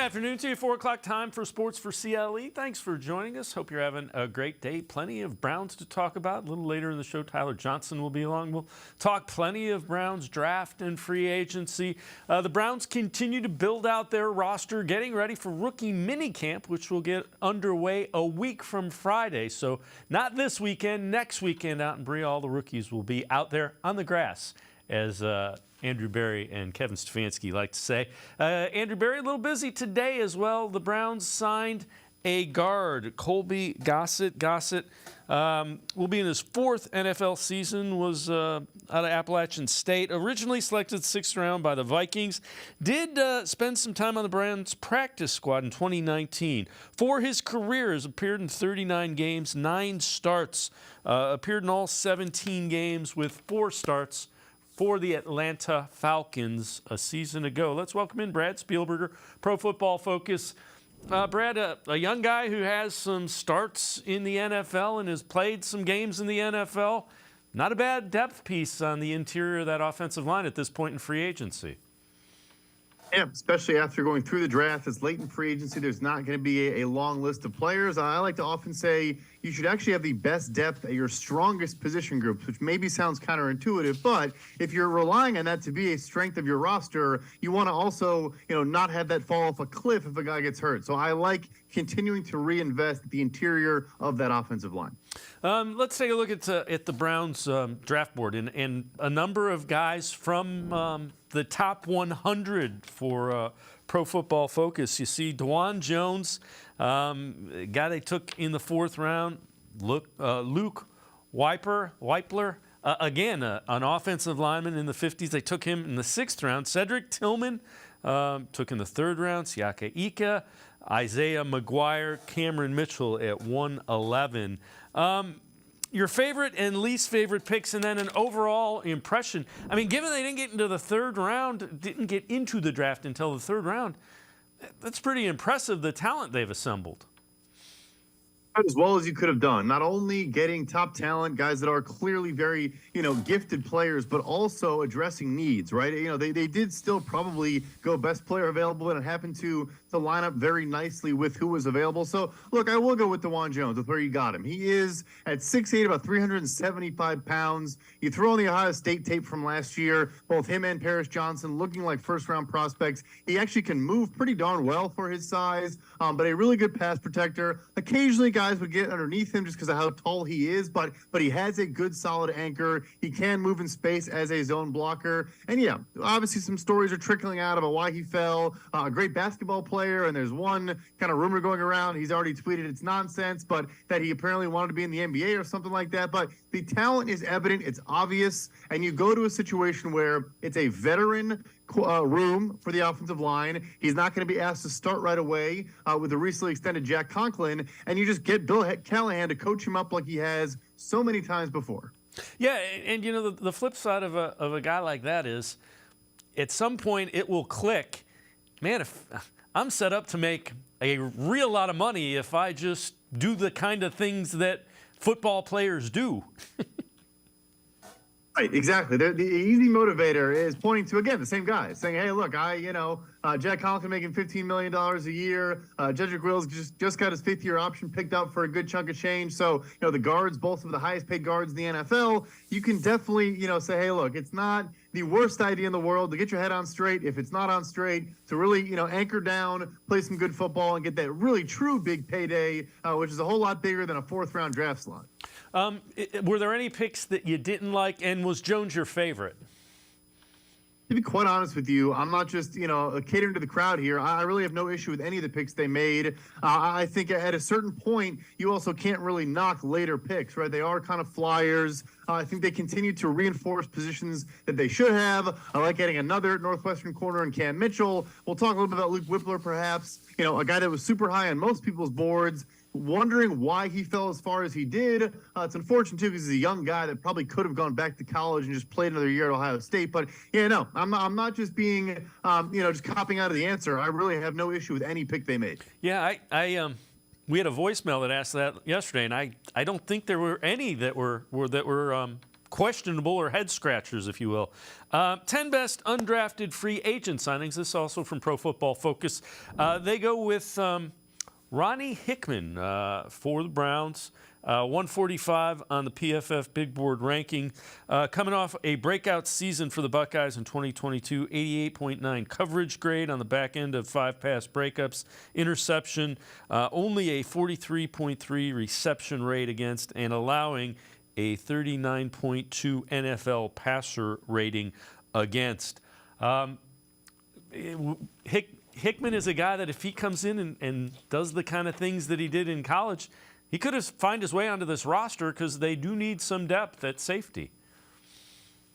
afternoon to you. 4 o'clock time for Sports4CLE. Thanks for joining us. Hope you're having a great day. Plenty of Browns to talk about. A little later in the show, Tyler Johnson will be along. We'll talk plenty of Browns draft and free agency. The Browns continue to build out their roster, getting ready for rookie minicamp, which will get underway a week from Friday. So not this weekend, next weekend out in Bree, all the rookies will be out there on the grass, as Andrew Berry and Kevin Stefanski like to say. Andrew Berry a little busy today as well. The Browns signed a guard, Colby Gossett. Gossett will be in his 4th NFL season, was out of Appalachian State. Originally selected 6th round by the Vikings. Did spend some time on the Browns practice squad in 2019. For his career, has appeared in 39 games, 9 starts. Appeared in all 17 games with 4 starts for the Atlanta Falcons a season ago. Let's welcome in Brad Spielberger, Pro Football Focus. Brad, a young guy who has some starts in the NFL and has played some games in the NFL. Not a bad depth piece on the interior of that offensive line at this point in free agency. Yeah, especially after going through the draft. It's late in free agency. There's not going to be a long list of players. I like to often say you should actually have the best depth at your strongest position groups, which maybe sounds counterintuitive, but if you're relying on that to be a strength of your roster, you want to also, not have that fall off a cliff if a guy gets hurt. So I like continuing to reinvest the interior of that offensive line. Let's take a look at the Browns draft board and a number of guys from the top 100 for Pro Football Focus. You see DeShaun Jones, a guy they took in the 4th round. Luke Weipler, again, an offensive lineman in the 50s. They took him in the 6th round. Cedric Tillman took in the 3rd round. Siaka Ika, Isaiah McGuire, Cameron Mitchell at 111. Your favorite and least favorite picks, and then an overall impression. I mean, given they didn't get into the 3rd round, didn't get into the draft until the 3rd round, that's pretty impressive, the talent they've assembled. As well as you could have done, not only getting top talent, guys that are clearly very, gifted players, but also addressing needs, right? They did still probably go best player available, and it happened to line up very nicely with who was available. So, look, I will go with DeShaun Jones with where you got him. He is at 6'8", about 375 pounds. You throw in the Ohio State tape from last year, both him and Paris Johnson looking like first-round prospects. He actually can move pretty darn well for his size, but a really good pass protector. Occasionally, guys would get underneath him just because of how tall he is, but he has a good, solid anchor. He can move in space as a zone blocker. And, yeah, obviously some stories are trickling out about why he fell. A great basketball player. And there's one kind of rumor going around. He's already tweeted it's nonsense, but that he apparently wanted to be in the NBA or something like that. But the talent is evident. It's obvious. And you go to a situation where it's a veteran room for the offensive line. He's not going to be asked to start right away with the recently extended Jack Conklin. And you just get Bill Callahan to coach him up like he has so many times before. Yeah, and the flip side of a guy like that is at some point it will click. Man, if I'm set up to make a real lot of money if I just do the kind of things that football players do. Right, exactly. The easy motivator is pointing to, again, the same guy, saying, hey, look, Jack Conklin making $15 million a year. Cedric Wills just got his 5th-year option picked up for a good chunk of change. So, the guards, both of the highest-paid guards in the NFL, you can definitely, say, hey, look, it's not the worst idea in the world to get your head on straight. If it's not on straight, to really, anchor down, play some good football, and get that really true big payday, which is a whole lot bigger than a 4th-round draft slot. Were there any picks that you didn't like, and was Jones your favorite? To be quite honest with you, I'm not just, catering to the crowd here. I really have no issue with any of the picks they made. I think at a certain point, you also can't really knock later picks, right? They are kind of flyers. I think they continue to reinforce positions that they should have. I like getting another Northwestern corner in Cam Mitchell. We'll talk a little bit about Luke Whippler, perhaps. A guy that was super high on most people's boards. Wondering why he fell as far as he did. It's unfortunate, too, because he's a young guy that probably could have gone back to college and just played another year at Ohio State. But, I'm not just being, just copping out of the answer. I really have no issue with any pick they made. Yeah, we had a voicemail that asked that yesterday, and I don't think there were any that were questionable or head scratchers, if you will. 10 best undrafted free agent signings. This also from Pro Football Focus. They go with Ronnie Hickman for the Browns. 145 on the PFF Big Board ranking. Coming off a breakout season for the Buckeyes in 2022, 88.9 coverage grade on the back end of 5 pass breakups, interception, only a 43.3 reception rate against, and allowing a 39.2 NFL passer rating against. Hickman is a guy that if he comes in and does the kind of things that he did in college, he could have find his way onto this roster because they do need some depth at safety.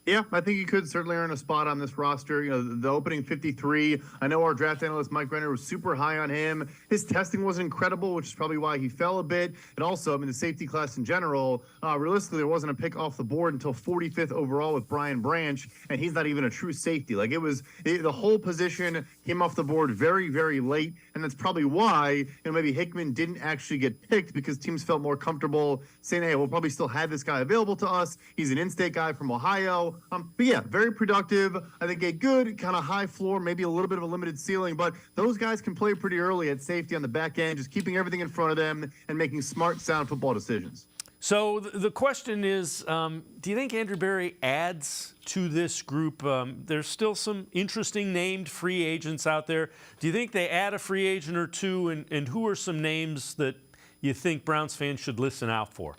Yeah, I think he could certainly earn a spot on this roster. You know, the opening 53, I know our draft analyst Mike Renner was super high on him. His testing was incredible, which is probably why he fell a bit. And also, I mean, the safety class in general, realistically, there wasn't a pick off the board until 45th overall with Brian Branch, and he's not even a true safety. Like, the whole position came off the board very, very late, and that's probably why, maybe Hickman didn't actually get picked because teams felt more comfortable saying, hey, we'll probably still have this guy available to us. He's an in-state guy from Ohio. But yeah, very productive. I think a good kind of high floor, maybe a little bit of a limited ceiling, but those guys can play pretty early at safety on the back end, just keeping everything in front of them and making smart, sound football decisions. So the question is, do you think Andrew Berry adds to this group? There's still some interesting named free agents out there. Do you think they add a free agent or two, and who are some names that you think Browns fans should listen out for?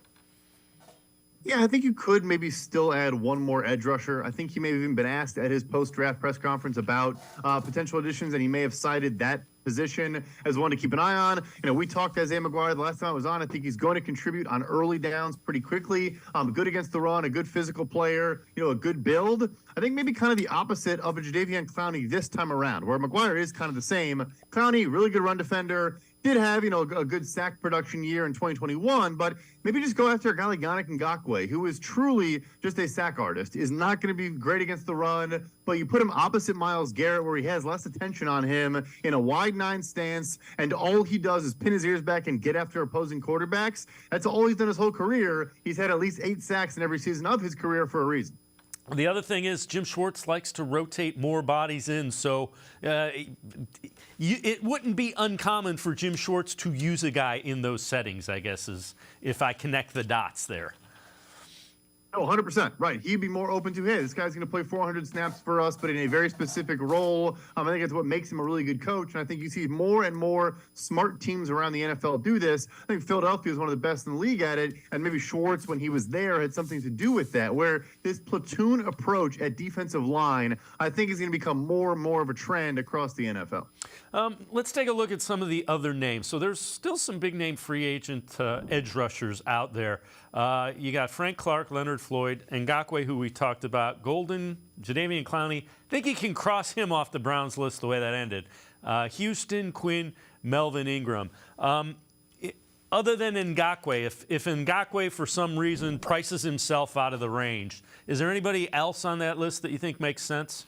Yeah, I think you could maybe still add one more edge rusher. I think he may have even been asked at his post-draft press conference about potential additions, and he may have cited that position as one to keep an eye on. We talked to Isaiah McGuire the last time I was on. I think he's going to contribute on early downs pretty quickly. Good against the run, a good physical player, a good build. I think maybe kind of the opposite of a Jadeveon Clowney this time around, where McGuire is kind of the same. Clowney, really good run defender. Did have, a good sack production year in 2021, but maybe just go after a guy like Yannick Ngakoue, who is truly just a sack artist, is not going to be great against the run, but you put him opposite Myles Garrett where he has less attention on him in a wide 9 stance, and all he does is pin his ears back and get after opposing quarterbacks. That's all he's done his whole career. He's had at least 8 sacks in every season of his career for a reason. The other thing is Jim Schwartz likes to rotate more bodies in, so it wouldn't be uncommon for Jim Schwartz to use a guy in those settings, I guess, is if I connect the dots there. Oh, 100%. Right. He'd be more open to, hey, this guy's going to play 400 snaps for us, but in a very specific role. I think that's what makes him a really good coach. And I think you see more and more smart teams around the NFL do this. I think Philadelphia is one of the best in the league at it. And maybe Schwartz, when he was there, had something to do with that, where this platoon approach at defensive line, I think is going to become more and more of a trend across the NFL. Let's take a look at some of the other names. So there's still some big-name free agent edge rushers out there. You got Frank Clark, Leonard Floyd, Ngakoue, who we talked about, Golden, Jadeveon Clowney. I think you can cross him off the Browns list the way that ended. Houston, Quinn, Melvin Ingram. Other than Ngakoue, if Ngakoue for some reason prices himself out of the range, is there anybody else on that list that you think makes sense?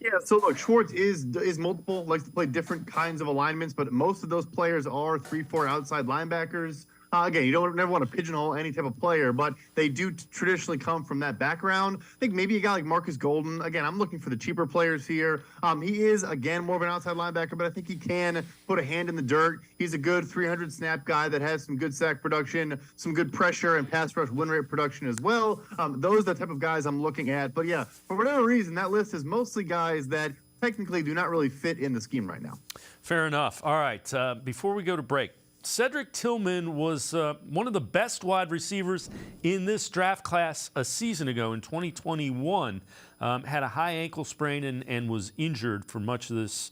Yeah, so look, Schwartz is multiple, likes to play different kinds of alignments, but most of those players are 3-4 outside linebackers. Again, you don't never want to pigeonhole any type of player, but they do traditionally come from that background. I think maybe a guy like Marcus Golden. Again, I'm looking for the cheaper players here. He is, again, more of an outside linebacker, but I think he can put a hand in the dirt. He's a good 300-snap guy that has some good sack production, some good pressure and pass rush win rate production as well. Those are the type of guys I'm looking at. But, yeah, for whatever reason, that list is mostly guys that technically do not really fit in the scheme right now. Fair enough. All right, before we go to break, Cedric Tillman was one of the best wide receivers in this draft class a season ago in 2021. Had a high ankle sprain and was injured for much of this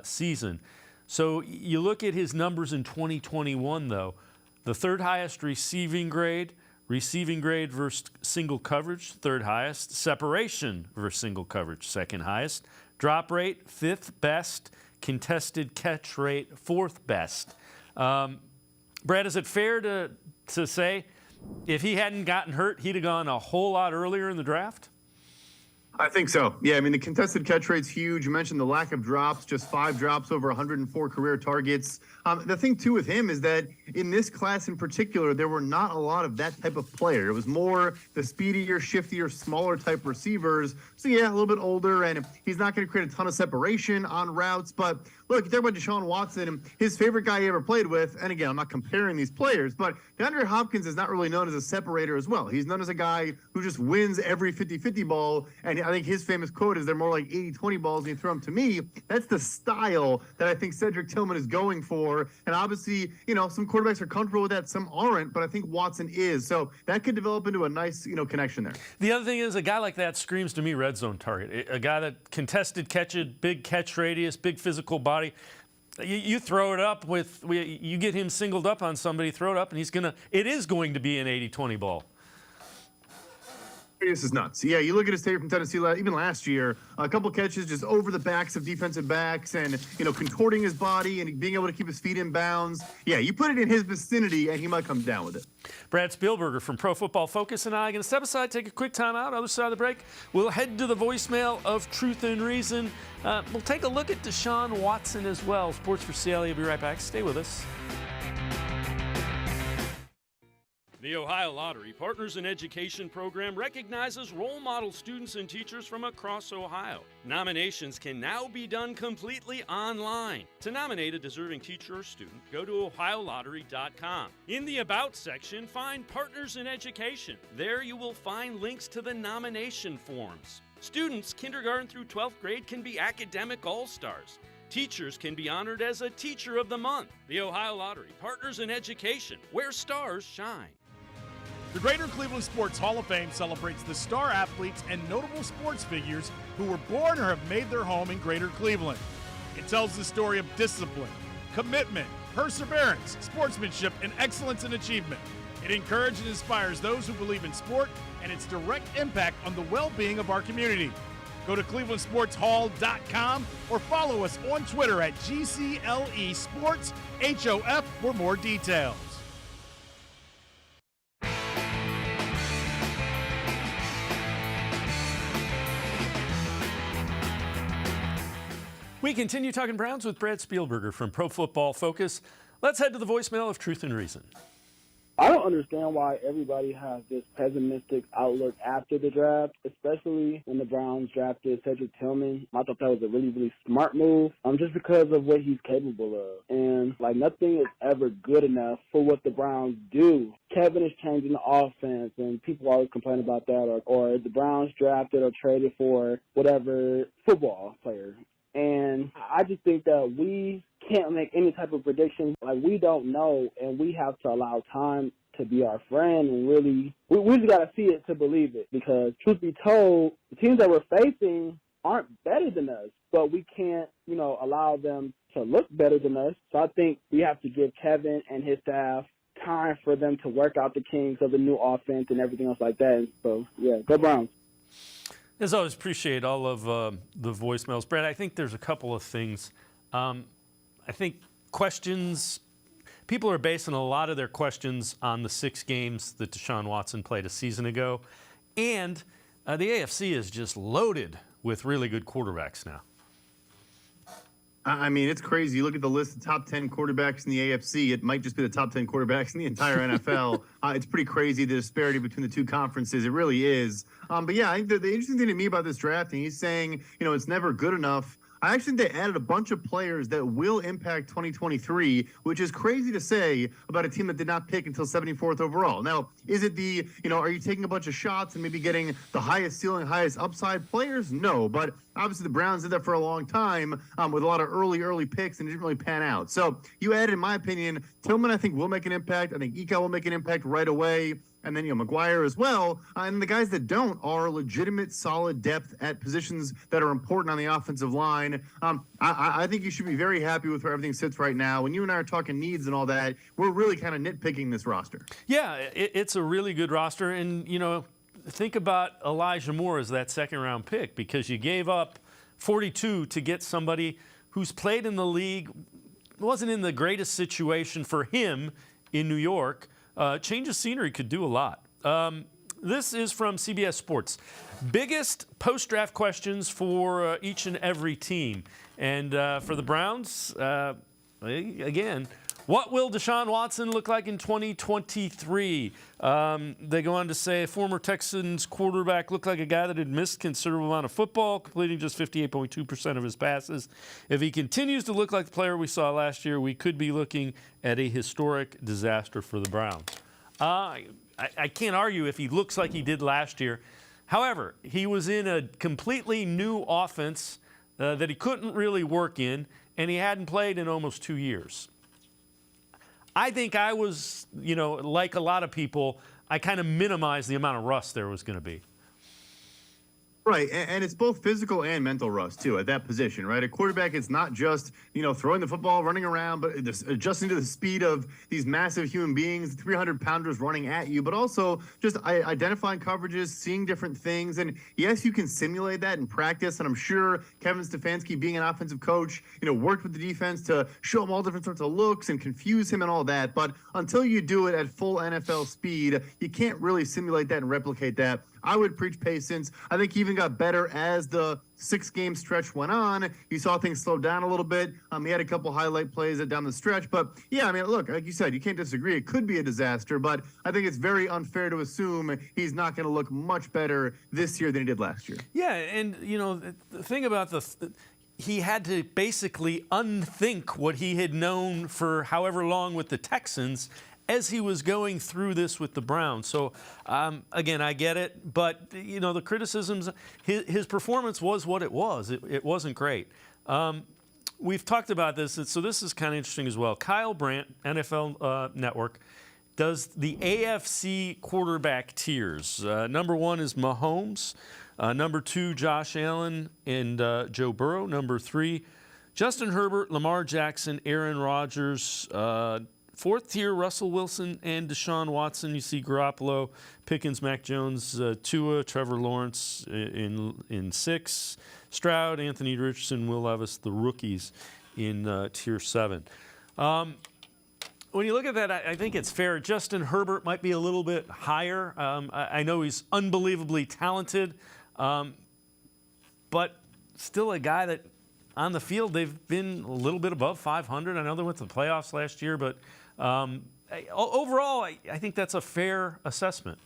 season. So you look at his numbers in 2021, though. The third highest receiving grade versus single coverage, third highest. Separation versus single coverage, second highest. Drop rate, fifth best. Contested catch rate, fourth best. Brad, is it fair to say if he hadn't gotten hurt, he'd have gone a whole lot earlier in the draft? I think so. Yeah, I mean, the contested catch rate's huge. You mentioned the lack of drops, just 5 drops over 104 career targets. The thing, too, with him is that in this class in particular, there were not a lot of that type of player. It was more the speedier, shiftier, smaller type receivers. So, yeah, a little bit older, and he's not going to create a ton of separation on routes. But, look, you talk about DeShaun Watson, his favorite guy he ever played with, and again, I'm not comparing these players, but DeAndre Hopkins is not really known as a separator as well. He's known as a guy who just wins every 50-50 ball, and I think his famous quote is they're more like 80-20 balls and you throw them to me. That's the style that I think Cedric Tillman is going for. And obviously, some quarterbacks are comfortable with that, some aren't, but I think Watson is. So that could develop into a nice, connection there. The other thing is a guy like that screams to me red zone target. A guy that contested catch it, big catch radius, big physical body. You throw it up you get him singled up on somebody, throw it up, and it is going to be an 80-20 ball. This is nuts. Yeah, you look at his tape from Tennessee, even last year, a couple catches just over the backs of defensive backs and, contorting his body and being able to keep his feet in bounds. Yeah, you put it in his vicinity and he might come down with it. Brad Spielberger from Pro Football Focus and I are going to step aside, take a quick time out. Other side of the break, we'll head to the voicemail of Truth and Reason. We'll take a look at DeShaun Watson as well. Sports4CLE will be right back. Stay with us. The Ohio Lottery Partners in Education program recognizes role model students and teachers from across Ohio. Nominations can now be done completely online. To nominate a deserving teacher or student, go to ohiolottery.com. In the About section, find Partners in Education. There you will find links to the nomination forms. Students kindergarten through 12th grade can be academic all-stars. Teachers can be honored as a Teacher of the Month. The Ohio Lottery Partners in Education, where stars shine. The Greater Cleveland Sports Hall of Fame celebrates the star athletes and notable sports figures who were born or have made their home in Greater Cleveland. It tells the story of discipline, commitment, perseverance, sportsmanship, and excellence in achievement. It encourages and inspires those who believe in sport and its direct impact on the well-being of our community. Go to clevelandsportshall.com or follow us on Twitter at GCLE Sports HOF for more details. We continue talking Browns with Brad Spielberger from Pro Football Focus. Let's head to the voicemail of Truth and Reason. I don't understand why everybody has this pessimistic outlook after the draft, especially when the Browns drafted Cedric Tillman. I thought that was a really, really smart move, just because of what he's capable of. And, nothing is ever good enough for what the Browns do. Kevin is changing the offense, and people always complain about that, or the Browns drafted or traded for whatever football player. And I just think that we can't make any type of prediction. We don't know, and we have to allow time to be our friend. And really, we just got to see it to believe it, because truth be told, the teams that we're facing aren't better than us, but we can't, allow them to look better than us. So I think we have to give Kevin and his staff time for them to work out the kinks of the new offense and everything else like that. So, yeah, go Browns. As always, appreciate all of the voicemails. Brad, I think there's a couple of things. I think people are basing a lot of their questions on the 6 games that DeShaun Watson played a season ago. And the AFC is just loaded with really good quarterbacks now. I mean, it's crazy. You look at the list of top 10 quarterbacks in the AFC, it might just be the top 10 quarterbacks in the entire NFL. It's pretty crazy, the disparity between the two conferences. It really is. But yeah, I think the interesting thing to me about this draft, and he's saying, it's never good enough. I actually think they added a bunch of players that will impact 2023, which is crazy to say about a team that did not pick until 74th overall. Now, is it are you taking a bunch of shots and maybe getting the highest ceiling, highest upside players? No, but obviously the Browns did that for a long time with a lot of early picks, and it didn't really pan out. So you added, in my opinion, Tillman, I think, will make an impact. I think Ika will make an impact right away. And then, McGuire as well. And the guys that don't are legitimate, solid depth at positions that are important on the offensive line. I think you should be very happy with where everything sits right now. When you and I are talking needs and all that, we're really kind of nitpicking this roster. Yeah, it's a really good roster. And, think about Elijah Moore as that second-round pick, because you gave up 42 to get somebody who's played in the league, wasn't in the greatest situation for him in New York. Change of scenery could do a lot. This is from CBS Sports. Biggest post-draft questions for each and every team. And for the Browns, again, what will DeShaun Watson look like in 2023? They go on to say former Texans quarterback looked like a guy that had missed considerable amount of football, completing just 58.2% of his passes. If he continues to look like the player we saw last year, we could be looking at a historic disaster for the Browns. I can't argue if he looks like he did last year. However, he was in a completely new offense that he couldn't really work in, and he hadn't played in almost 2 years. I think I was, like a lot of people, I kind of minimized the amount of rust there was going to be. Right, and it's both physical and mental rust, too, at that position, right? A quarterback, it's not just, throwing the football, running around, but adjusting to the speed of these massive human beings, 300-pounders running at you, but also just identifying coverages, seeing different things. And, yes, you can simulate that in practice, and I'm sure Kevin Stefanski, being an offensive coach, worked with the defense to show him all different sorts of looks and confuse him and all that. But until you do it at full NFL speed, you can't really simulate that and replicate that. I would preach patience. I think he even got better as the 6-game stretch went on. You saw things slow down a little bit. He had a couple highlight plays down the stretch. But, yeah, look, like you said, you can't disagree. It could be a disaster, but I think it's very unfair to assume he's not going to look much better this year than he did last year. Yeah, and, the thing about he had to basically unthink what he had known for however long with the Texans as he was going through this with the Browns. So, again, I get it. But, the criticisms, his performance was what it was. It wasn't great. We've talked about this, so this is kind of interesting as well. Kyle Brandt, NFL Network, does the AFC quarterback tiers. Number 1 is Mahomes. Number 2, Josh Allen and Joe Burrow. Number 3, Justin Herbert, Lamar Jackson, Aaron Rodgers. 4th tier, Russell Wilson and DeShaun Watson. You see Garoppolo, Pickens, Mac Jones, Tua, Trevor Lawrence in 6. Stroud, Anthony Richardson, Will Levis, the rookies in tier 7. When you look at that, I think it's fair. Justin Herbert might be a little bit higher. I know he's unbelievably talented, but still a guy that on the field they've been a little bit above 500. I know they went to the playoffs last year, but overall, I think that's a fair assessment.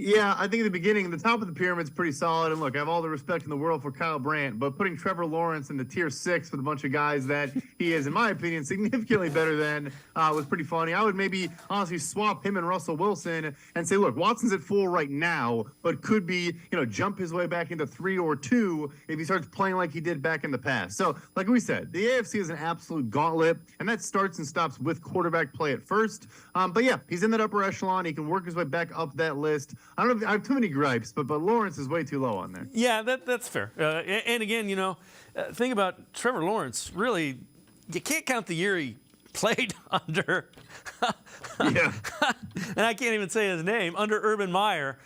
Yeah, I think at the beginning, the top of the pyramid's pretty solid. And look, I have all the respect in the world for Kyle Brandt, but putting Trevor Lawrence in the tier 6 with a bunch of guys that he is, in my opinion, significantly better than was pretty funny. I would maybe honestly swap him and Russell Wilson and say, look, Watson's at 4 right now, but could be, jump his way back into 3 or 2 if he starts playing like he did back in the past. So, like we said, the AFC is an absolute gauntlet, and that starts and stops with quarterback play at first. But yeah, he's in that upper echelon. He can work his way back up that list. I don't know if I have too many gripes, but Lawrence is way too low on there. Yeah, that's fair. And again, think about Trevor Lawrence. Really, you can't count the year he played under. Yeah. And I can't even say his name, under Urban Meyer.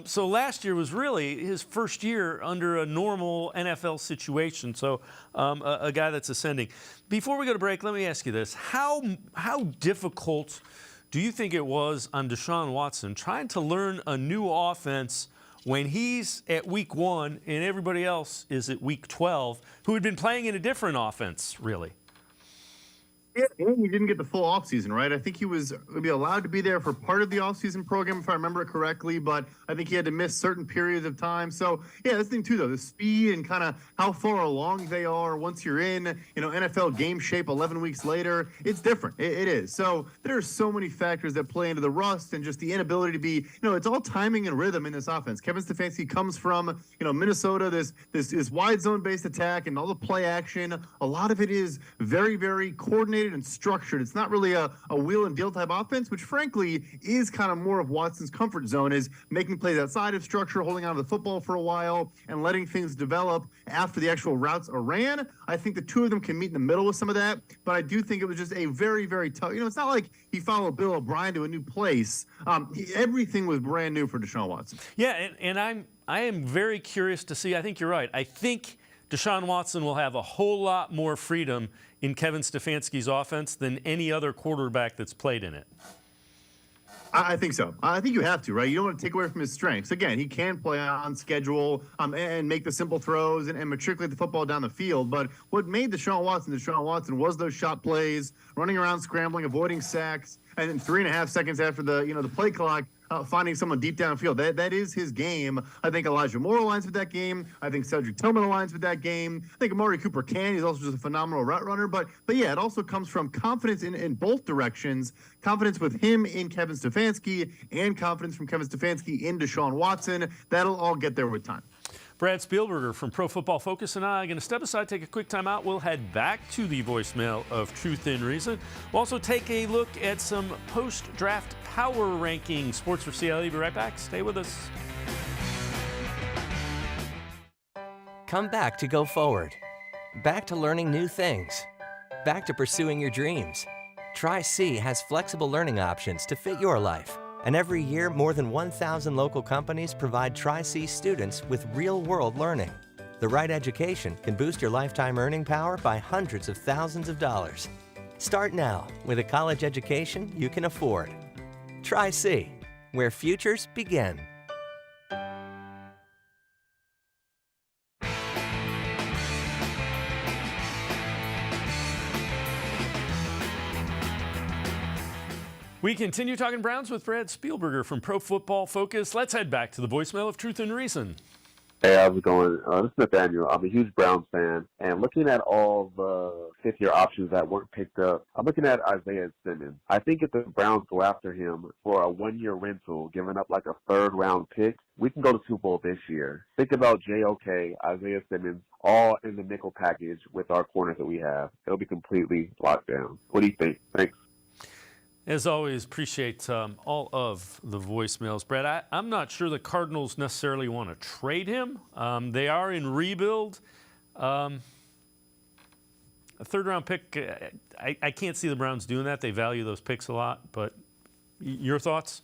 So last year was really his first year under a normal NFL situation. So a guy that's ascending. Before we go to break, let me ask you this: How difficult do you think it was on DeShaun Watson trying to learn a new offense when he's at week 1 and everybody else is at week 12, who had been playing in a different offense, really? Yeah, and he didn't get the full offseason, right? I think he was maybe allowed to be there for part of the offseason program, if I remember it correctly, but I think he had to miss certain periods of time. So, yeah, this thing, too, though, the speed and kind of how far along they are once you're in, NFL game shape 11 weeks later, it's different. It is. So there are so many factors that play into the rust and just the inability to be, it's all timing and rhythm in this offense. Kevin Stefanski comes from, Minnesota, this wide zone-based attack and all the play action. A lot of it is very, very coordinated and structured. It's not really a wheel and deal type offense, which frankly is kind of more of Watson's comfort zone, is making plays outside of structure, holding on to the football for a while and letting things develop after the actual routes are ran. I think the two of them can meet in the middle with some of that, but I do think it was just a very, very tough, it's not like he followed Bill O'Brien to a new place. Everything was brand new for DeShaun Watson. Yeah, and I am very curious to see. I think you're right. I think DeShaun Watson will have a whole lot more freedom in Kevin Stefanski's offense than any other quarterback that's played in it. I think so. I think you have to, right? You don't want to take away from his strengths. Again, he can play on schedule and make the simple throws and matriculate the football down the field. But what made DeShaun Watson was those shot plays, running around, scrambling, avoiding sacks, and then 3.5 seconds after the play clock, finding someone deep downfield. That is his game. I think Elijah Moore aligns with that game. I think Cedric Tillman aligns with that game. I think Amari Cooper can. He's also just a phenomenal route runner. But yeah, it also comes from confidence in both directions. Confidence with him in Kevin Stefanski and confidence from Kevin Stefanski in DeShaun Watson. That'll all get there with time. Brad Spielberger from Pro Football Focus and I are going to step aside, take a quick time out. We'll head back to the voicemail of Truth and Reason. We'll also take a look at some post-draft power rankings. Sports4CLE, be right back. Stay with us. Come back to go forward. Back to learning new things. Back to pursuing your dreams. Tri-C has flexible learning options to fit your life. And every year, more than 1,000 local companies provide Tri-C students with real-world learning. The right education can boost your lifetime earning power by hundreds of thousands of dollars. Start now with a college education you can afford. Tri-C, where futures begin. We continue talking Browns with Brad Spielberger from Pro Football Focus. Let's head back to the voicemail of Truth and Reason. Hey, how's it going? This is Nathaniel. I'm a huge Browns fan, and looking at all the fifth-year options that weren't picked up, I'm looking at Isaiah Simmons. I think if the Browns go after him for a one-year rental, giving up like a third-round pick, we can go to Super Bowl this year. Think about JOK, Isaiah Simmons, all in the nickel package with our corners that we have. It'll be completely locked down. What do you think? Thanks. As always, appreciate all of the voicemails. Brad, I'm not sure the Cardinals necessarily want to trade him. They are in rebuild. A third-round pick, I can't see the Browns doing that. They value those picks a lot. But your thoughts?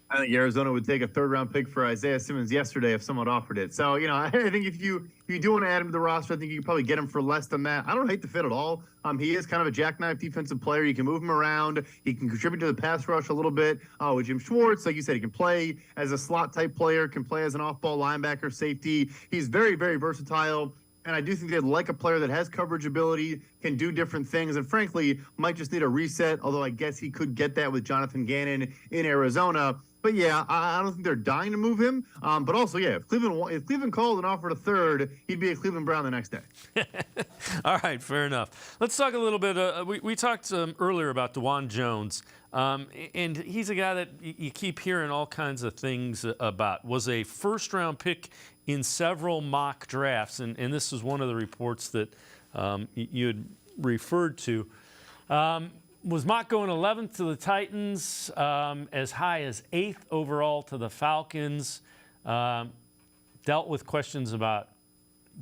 I think Arizona would take a third-round pick for Isaiah Simmons yesterday if someone offered it. So, I think if you do want to add him to the roster, I think you can probably get him for less than that. I don't hate the fit at all. He is kind of a jackknife defensive player. You can move him around. He can contribute to the pass rush a little bit. With Jim Schwartz, like you said, he can play as a slot-type player, can play as an off-ball linebacker, safety. He's very, very versatile. And I do think they'd like a player that has coverage ability, can do different things, and frankly, might just need a reset, although I guess he could get that with Jonathan Gannon in Arizona. But yeah, I don't think they're dying to move him. But also, yeah, if Cleveland called and offered a third, he'd be a Cleveland Brown the next day. All right, fair enough. Let's talk a little bit. We talked earlier about DeJuan Jones, and he's a guy that you keep hearing all kinds of things about. Was a first-round pick in several mock drafts, and this is one of the reports that you had referred to. Was mock going 11th to the Titans, as high as 8th overall to the Falcons. Dealt with questions about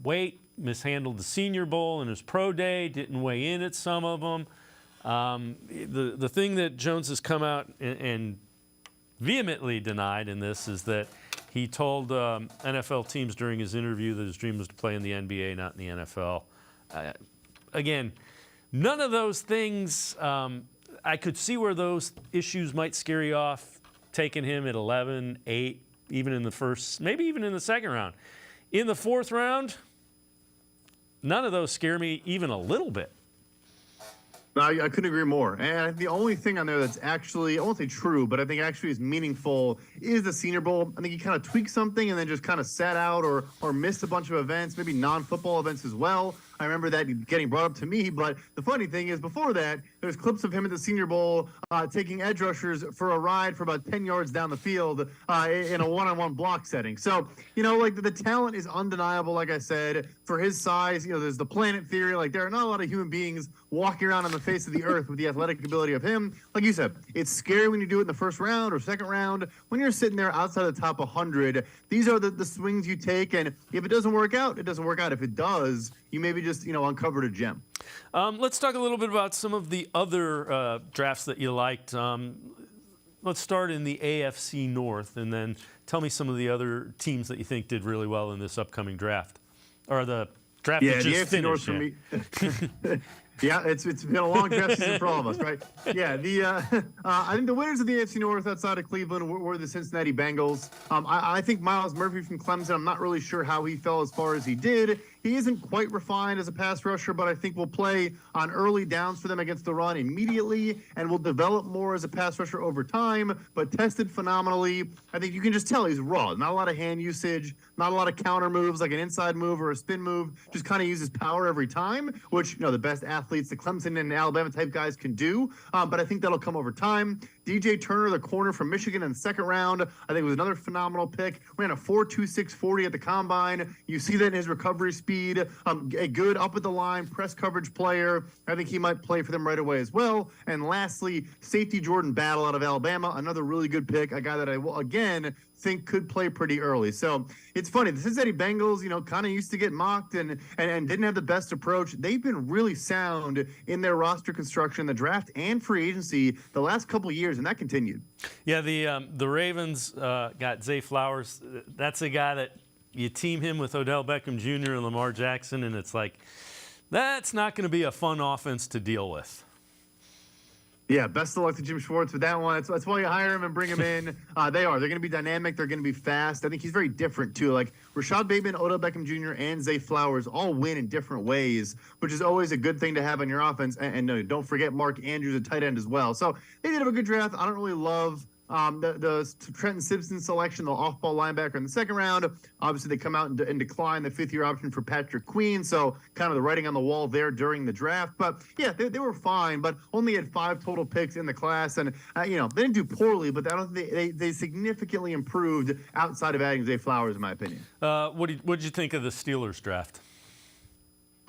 weight, mishandled the Senior Bowl and his pro day, didn't weigh in at some of them. The thing that Jones has come out and vehemently denied in this is that he told NFL teams during his interview that his dream was to play in the NBA, not in the NFL. Again, none of those things, I could see where those issues might scare you off, taking him at 11, 8, even in the first, maybe even in the second round. In the fourth round, none of those scare me even a little bit. No, I couldn't agree more. And the only thing on there that's actually, I won't say true, but I think actually is meaningful is the Senior Bowl. I think he kind of tweaked something and then just kind of sat out or missed a bunch of events, maybe non-football events as well. I remember that getting brought up to me, but the funny thing is before that, there's clips of him at the Senior Bowl taking edge rushers for a ride for about 10 yards down the field in a one-on-one block setting. So, like the talent is undeniable, like I said. For his size, there's the planet theory. Like, there are not a lot of human beings walking around on the face of the earth with the athletic ability of him. Like you said, it's scary when you do it in the first round or second round. When you're sitting there outside the top 100, these are the swings you take, and if it doesn't work out, it doesn't work out. If it does, you maybe just, uncovered a gem. Let's talk a little bit about some of the other drafts that you liked. Let's start in the AFC North, and then tell me some of the other teams that you think did really well in this upcoming draft, or the draft that just the AFC finished. North for me. Yeah, it's been a long draft season for all of us, right? Yeah, I think the winners of the AFC North outside of Cleveland were the Cincinnati Bengals. I think Miles Murphy from Clemson, I'm not really sure how he fell as far as he did. He isn't quite refined as a pass rusher, but I think will play on early downs for them against the run immediately and will develop more as a pass rusher over time, but tested phenomenally. I think you can just tell he's raw. Not a lot of hand usage, not a lot of counter moves like an inside move or a spin move, just kind of uses power every time, which, the best athletes, the Clemson and Alabama type guys can do. But I think that'll come over time. DJ Turner, the corner from Michigan in the second round, I think was another phenomenal pick. Ran a 4.26 40 at the combine. You see that in his recovery speed. A good up at the line press coverage player. I think he might play for them right away as well. And lastly, safety Jordan Battle out of Alabama, another really good pick. A guy that I will again think could play pretty early. So it's funny. The Cincinnati Bengals, kind of used to get mocked and didn't have the best approach. They've been really sound in their roster construction, the draft and free agency the last couple of years, and that continued. Yeah, the Ravens got Zay Flowers. That's a guy that you team him with Odell Beckham Jr. and Lamar Jackson, and it's like, that's not going to be a fun offense to deal with. Yeah, best of luck to Jim Schwartz with that one. That's why you hire him and bring him in. They're going to be dynamic. They're going to be fast. I think he's very different, too. Like Rashad Bateman, Odell Beckham Jr., and Zay Flowers all win in different ways, which is always a good thing to have on your offense. And no, don't forget Mark Andrews, a tight end as well. So they did have a good draft. I don't really love the Trenton Simpson selection, the off-ball linebacker in the second round. Obviously, they come out and decline the fifth-year option for Patrick Queen, so kind of the writing on the wall there during the draft. But, yeah, they were fine, but only had 5 total picks in the class. And, they didn't do poorly, but I don't think they significantly improved outside of adding Zay Flowers, in my opinion. What did you think of the Steelers draft?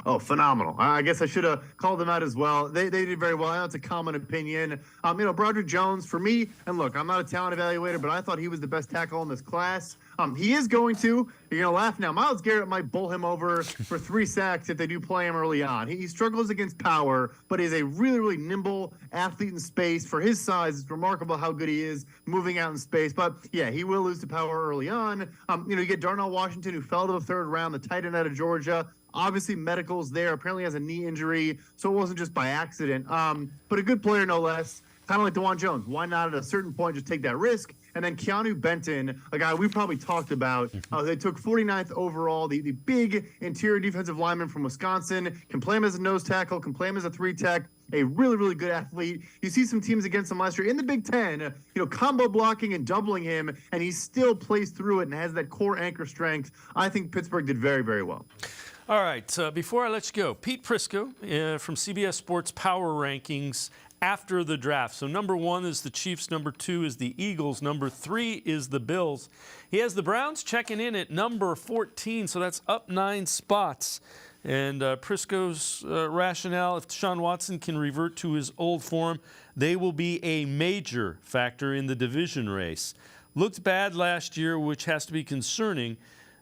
Oh, phenomenal. I guess I should have called them out as well. They did very well. I know it's a common opinion. Broderick Jones, for me, and look, I'm not a talent evaluator, but I thought he was the best tackle in this class. He is going to. You're going to laugh now. Myles Garrett might bowl him over for 3 sacks if they do play him early on. He struggles against power, but is a really, really nimble athlete in space. For his size, it's remarkable how good he is moving out in space. But, yeah, he will lose to power early on. You get Darnell Washington, who fell to the 3rd round, the tight end out of Georgia. Obviously, medical's there. Apparently has a knee injury, so it wasn't just by accident. But a good player, no less. Kind of like DeJuan Jones. Why not at a certain point just take that risk? And then Keanu Benton, a guy we probably talked about. They took 49th overall, the big interior defensive lineman from Wisconsin. Can play him as a nose tackle, can play him as a 3-tech. A really, really good athlete. You see some teams against him last year in the Big Ten, combo blocking and doubling him, and he still plays through it and has that core anchor strength. I think Pittsburgh did very, very well. All right, before I let you go, Pete Prisco from CBS Sports Power Rankings after the draft. So number 1 is the Chiefs, number 2 is the Eagles, number 3 is the Bills. He has the Browns checking in at number 14, so that's up 9 spots. And Prisco's rationale, if DeShaun Watson can revert to his old form, they will be a major factor in the division race. Looked bad last year, which has to be concerning.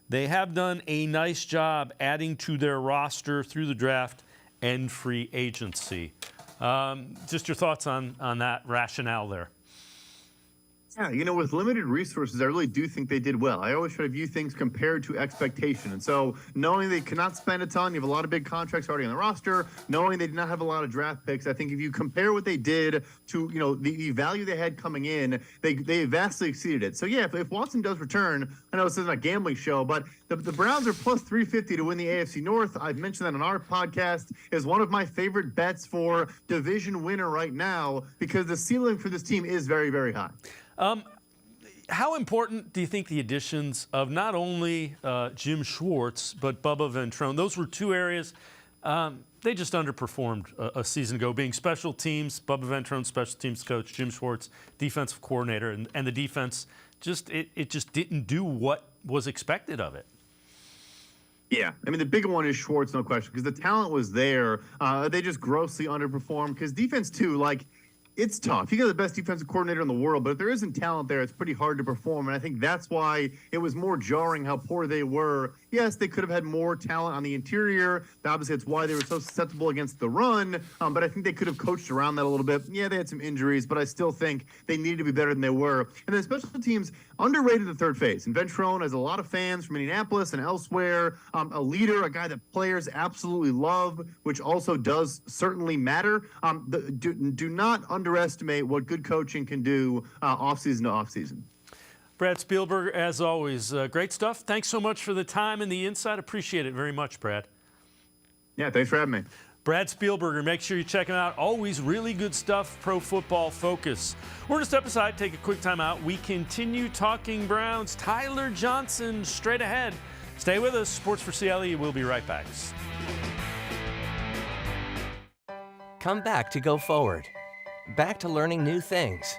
They have done a nice job adding to their roster through the draft and free agency. Just your thoughts on that rationale there. Yeah, with limited resources, I really do think they did well. I always try to view things compared to expectation. And so knowing they cannot spend a ton, you have a lot of big contracts already on the roster, knowing they did not have a lot of draft picks, I think if you compare what they did to, the value they had coming in, they vastly exceeded it. So, yeah, if Watson does return, I know this isn't a gambling show, but the Browns are plus 350 to win the AFC North. I've mentioned that on our podcast is one of my favorite bets for division winner right now because the ceiling for this team is very, very high. How important do you think the additions of not only Jim Schwartz but Bubba Ventrone, those were 2 areas they just underperformed a season ago, being special teams, Bubba Ventrone, special teams coach, Jim Schwartz, defensive coordinator, and the defense just didn't do what was expected of it. Yeah, I mean, the big one is Schwartz, no question, because the talent was there. They just grossly underperformed because defense, too, it's tough. You got the best defensive coordinator in the world, but if there isn't talent there, it's pretty hard to perform. And I think that's why it was more jarring how poor they were. Yes, they could have had more talent on the interior. Obviously, it's why they were so susceptible against the run. But I think they could have coached around that a little bit. Yeah, they had some injuries, but I still think they needed to be better than they were. And then special teams, underrated the third phase. And Ventrone has a lot of fans from Indianapolis and elsewhere. A leader, a guy that players absolutely love, which also does certainly matter. Do not underestimate what good coaching can do offseason to offseason. Brad Spielberger, as always, great stuff. Thanks so much for the time and the insight. Appreciate it very much, Brad. Yeah, thanks for having me. Brad Spielberger, make sure you check him out. Always really good stuff, Pro Football Focus. We're going to step aside, take a quick time out. We continue talking Browns. Tyler Johnson straight ahead. Stay with us. Sports4CLE. We'll be right back. Come back to go forward. Back to learning new things.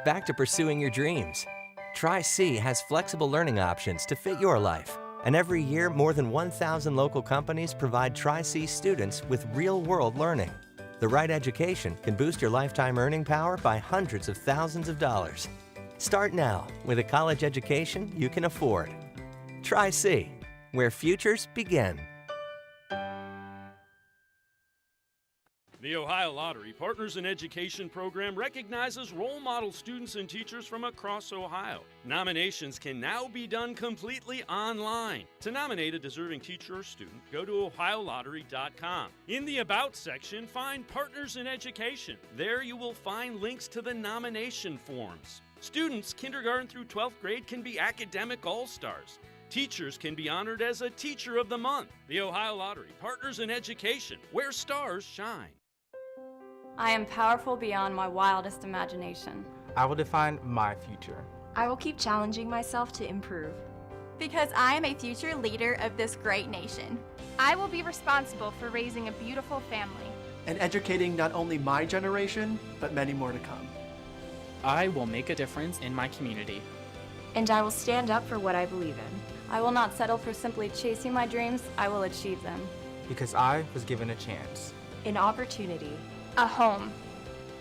Back to pursuing your dreams. Tri-C has flexible learning options to fit your life. And every year, more than 1,000 local companies provide Tri-C students with real-world learning. The right education can boost your lifetime earning power by hundreds of thousands of dollars. Start now with a college education you can afford. Tri-C, where futures begin. The Ohio Lottery Partners in Education program recognizes role model students and teachers from across Ohio. Nominations can now be done completely online. To nominate a deserving teacher or student, go to ohiolottery.com. In the About section, find Partners in Education. There you will find links to the nomination forms. Students kindergarten through 12th grade can be academic all-stars. Teachers can be honored as a Teacher of the Month. The Ohio Lottery Partners in Education, where stars shine. I am powerful beyond my wildest imagination. I will define my future. I will keep challenging myself to improve. Because I am a future leader of this great nation. I will be responsible for raising a beautiful family. And educating not only my generation, but many more to come. I will make a difference in my community. And I will stand up for what I believe in. I will not settle for simply chasing my dreams. I will achieve them. Because I was given a chance. An opportunity. A home.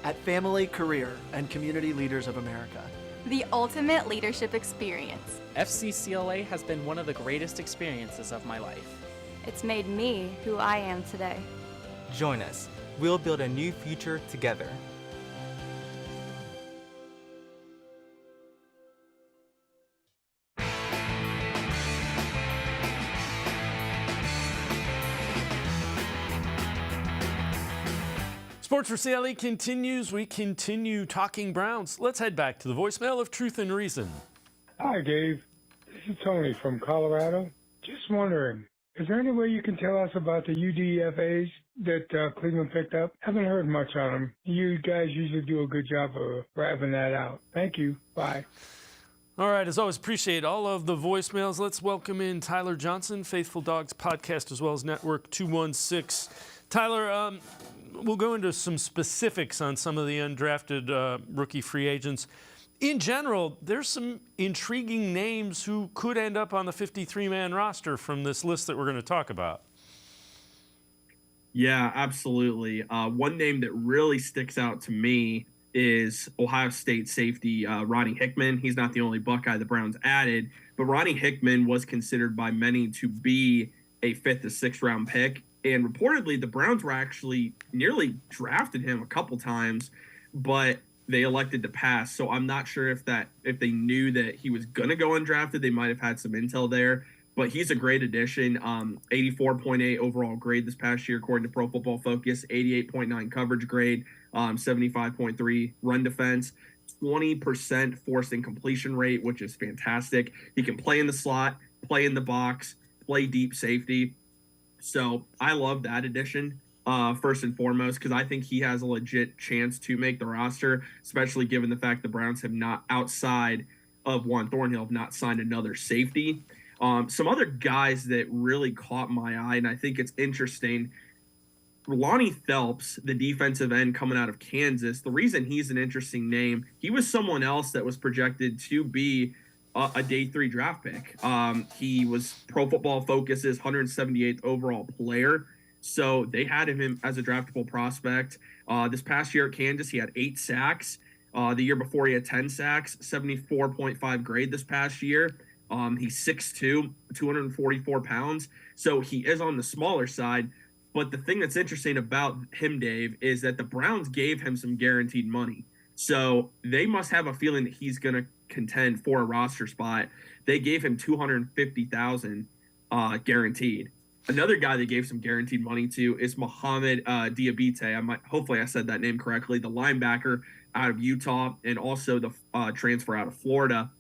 At Family, Career, and Community Leaders of America. The ultimate leadership experience. FCCLA has been one of the greatest experiences of my life. It's made me who I am today. Join us. We'll build a new future together. Sports4CLE continues. We continue talking Browns. Let's head back to the voicemail of Truth and Reason. Hi, Dave. This is Tony from Colorado. Just wondering, is there any way you can tell us about the UDFAs that Cleveland picked up? Haven't heard much on them. You guys usually do a good job of wrapping that out. Thank you. Bye. All right, as always, appreciate all of the voicemails. Let's welcome in Tyler Johnson, Faithful Dogs podcast, as well as Network 216. Tyler, we'll go into some specifics on some of the undrafted rookie free agents. In general, there's some intriguing names who could end up on the 53-man roster from this list that we're going to talk about. Yeah, absolutely. One name that really sticks out to me is Ohio State safety Ronnie Hickman. He's not the only Buckeye the Browns added, but Ronnie Hickman was considered by many to be a 5th to 6th round pick. And reportedly, the Browns were actually nearly drafted him a couple times, but they elected to pass. So I'm not sure if they knew that he was going to go undrafted, they might have had some intel there. But he's a great addition. 84.8 overall grade this past year, according to Pro Football Focus. 88.9 coverage grade. 75.3 run defense. 20% forced incompletion rate, which is fantastic. He can play in the slot, play in the box, play deep safety. So I love that addition, first and foremost, because I think he has a legit chance to make the roster, especially given the fact the Browns have not, outside of Juan Thornhill, have not signed another safety. Some other guys that really caught my eye, and I think it's interesting, Lonnie Phelps, the defensive end coming out of Kansas, the reason he's an interesting name, he was someone else that was projected to be a day 3 draft pick. He was Pro Football Focus's 178th overall player. So they had him as a draftable prospect. This past year at Kansas, he had 8 sacks. The year before, he had 10 sacks, 74.5 grade this past year. He's 6'2", 244 pounds. So he is on the smaller side. But the thing that's interesting about him, Dave, is that the Browns gave him some guaranteed money. So they must have a feeling that he's going to contend for a roster spot. They gave him $250,000 guaranteed. Another guy they gave some guaranteed money to is Mohamed Diabite. Hopefully I said that name correctly. The linebacker out of Utah and also the transfer out of Florida.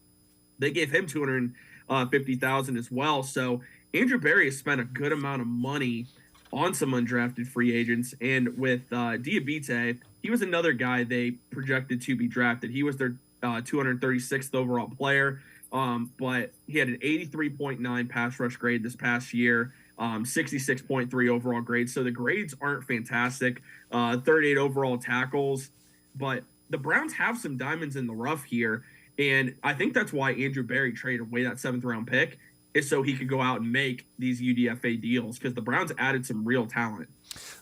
They gave him $250,000 as well. So Andrew Berry has spent a good amount of money on some undrafted free agents. And with Diabite, he was another guy they projected to be drafted. He was their 236th overall player, but he had an 83.9 pass rush grade this past year, 66.3 overall grade. So the grades aren't fantastic. 38 overall tackles, but the Browns have some diamonds in the rough here. And I think that's why Andrew Berry traded away that 7th round pick, is so he could go out and make these UDFA deals, because the Browns added some real talent.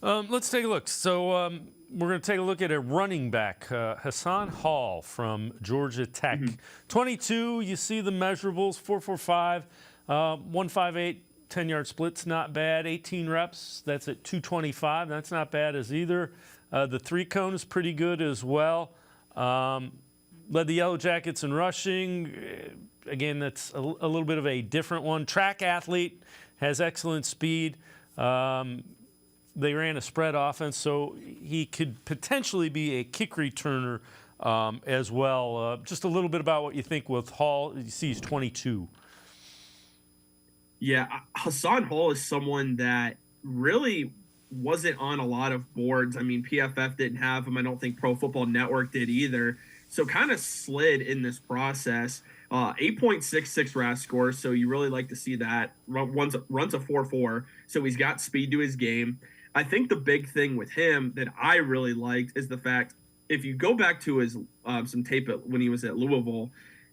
Let's take a look. So we're going to take a look at a running back, Hassan Hall from Georgia Tech. 22, you see the measurables, 4.45, 1.58, 10-yard split's not bad. 18 reps, that's at 225. That's not bad as either. The 3-cone is pretty good as well. Led the Yellow Jackets in rushing. Again, that's a little bit of a different one. Track athlete, has excellent speed. They ran a spread offense, so he could potentially be a kick returner as well. Just a little bit about what you think with Hall. You see he's 22. Yeah, Hassan Hall is someone that really wasn't on a lot of boards. I mean, PFF didn't have him. I don't think Pro Football Network did either. So kind of slid in this process. 8.66 RAS score, so you really like to see that. Runs a 4.4, so he's got speed to his game. I think the big thing with him that I really liked is the fact, if you go back to his some tape when he was at Louisville,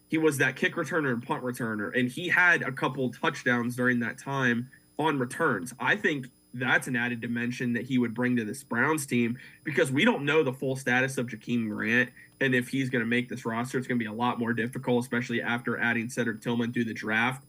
he was that kick returner and punt returner, and he had a couple touchdowns during that time on returns. I think that's an added dimension that he would bring to this Browns team, because we don't know the full status of Jakeem Grant, and if he's going to make this roster, it's going to be a lot more difficult, especially after adding Cedric Tillman through the draft.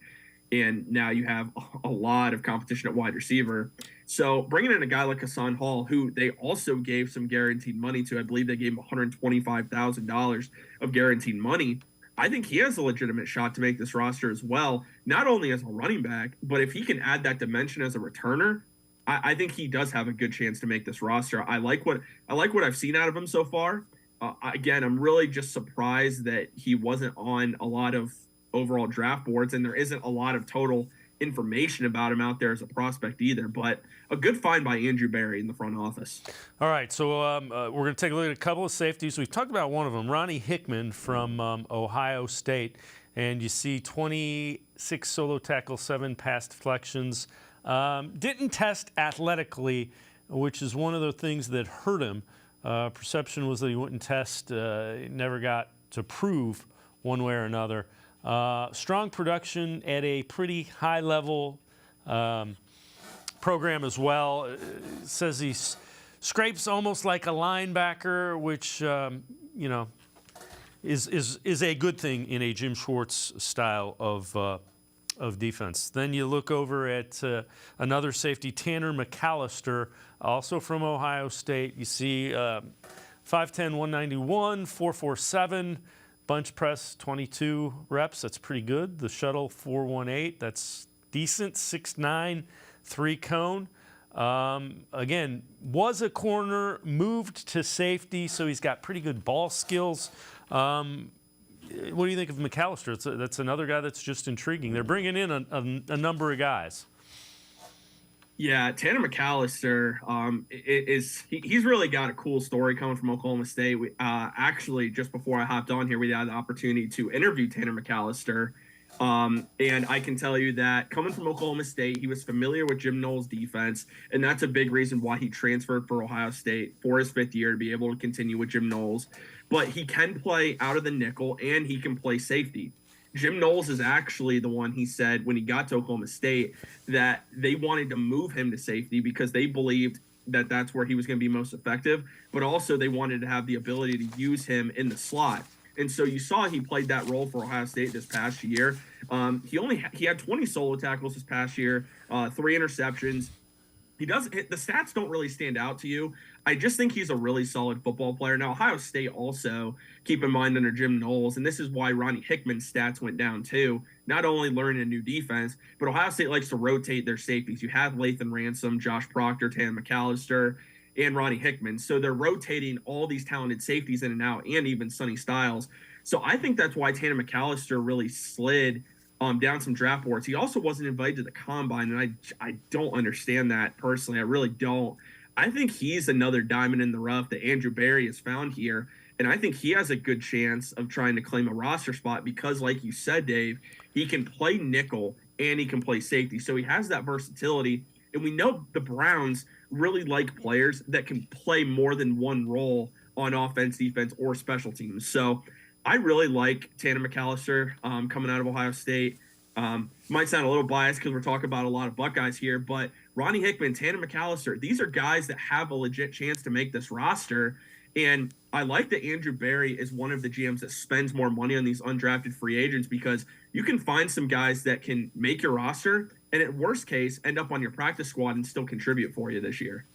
And now you have a lot of competition at wide receiver. So bringing in a guy like Hassan Hall, who they also gave some guaranteed money to, I believe they gave him $125,000 of guaranteed money. I think he has a legitimate shot to make this roster as well, not only as a running back, but if he can add that dimension as a returner, I think he does have a good chance to make this roster. I like what I've seen out of him so far. Again, I'm really just surprised that he wasn't on a lot of overall draft boards, and there isn't a lot of total information about him out there as a prospect either. But a good find by Andrew Berry in the front office. All right, so we're going to take a look at a couple of safeties. We've talked about one of them, Ronnie Hickman from Ohio State, and you see 26 solo tackles, 7 pass deflections. Didn't test athletically, which is one of the things that hurt him. Perception was that he wouldn't test. Never got to prove one way or another. Strong production at a pretty high level program as well. Says he scrapes almost like a linebacker, which is a good thing in a Jim Schwartz style of defense. Then you look over at another safety, Tanner McAllister, also from Ohio State. You see 5'10", 191, 4.47, bunch press 22 reps. That's pretty good. The shuttle 4.18. That's decent. 6'9", 3-cone. Again, was a corner, moved to safety, so he's got pretty good ball skills. What do you think of McAllister? That's another guy that's just intriguing. They're bringing in a number of guys. Yeah, Tanner McAllister he's really got a cool story coming from Oklahoma State. Actually, just before I hopped on here, we had the opportunity to interview Tanner McAllister. And I can tell you that coming from Oklahoma State, he was familiar with Jim Knowles' defense, and that's a big reason why he transferred for Ohio State for his 5th year to be able to continue with Jim Knowles. But he can play out of the nickel, and he can play safety. Jim Knowles is actually the one, he said when he got to Oklahoma State, that they wanted to move him to safety because they believed that that's where he was going to be most effective, but also they wanted to have the ability to use him in the slot. And so you saw he played that role for Ohio State this past year. He had 20 solo tackles this past year, 3 interceptions. The stats don't really stand out to you. I just think he's a really solid football player. Now, Ohio State also, keep in mind, under Jim Knowles, and this is why Ronnie Hickman's stats went down too, not only learning a new defense, but Ohio State likes to rotate their safeties. You have Lathan Ransom, Josh Proctor, Tanner McAllister, and Ronnie Hickman. So they're rotating all these talented safeties in and out, and even Sonny Styles. So I think that's why Tanner McAllister really slid down some draft boards. He also wasn't invited to the combine, and I don't understand that personally. I really don't. I think he's another diamond in the rough that Andrew Berry has found here, and I think he has a good chance of trying to claim a roster spot because, like you said, Dave, he can play nickel and he can play safety. So he has that versatility, and we know the Browns really like players that can play more than one role on offense, defense, or special teams. So I really like Tanner McAllister coming out of Ohio State. Might sound a little biased because we're talking about a lot of Buckeyes here, but Ronnie Hickman, Tanner McAllister, these are guys that have a legit chance to make this roster. And I like that Andrew Berry is one of the GMs that spends more money on these undrafted free agents because you can find some guys that can make your roster and at worst case end up on your practice squad and still contribute for you this year.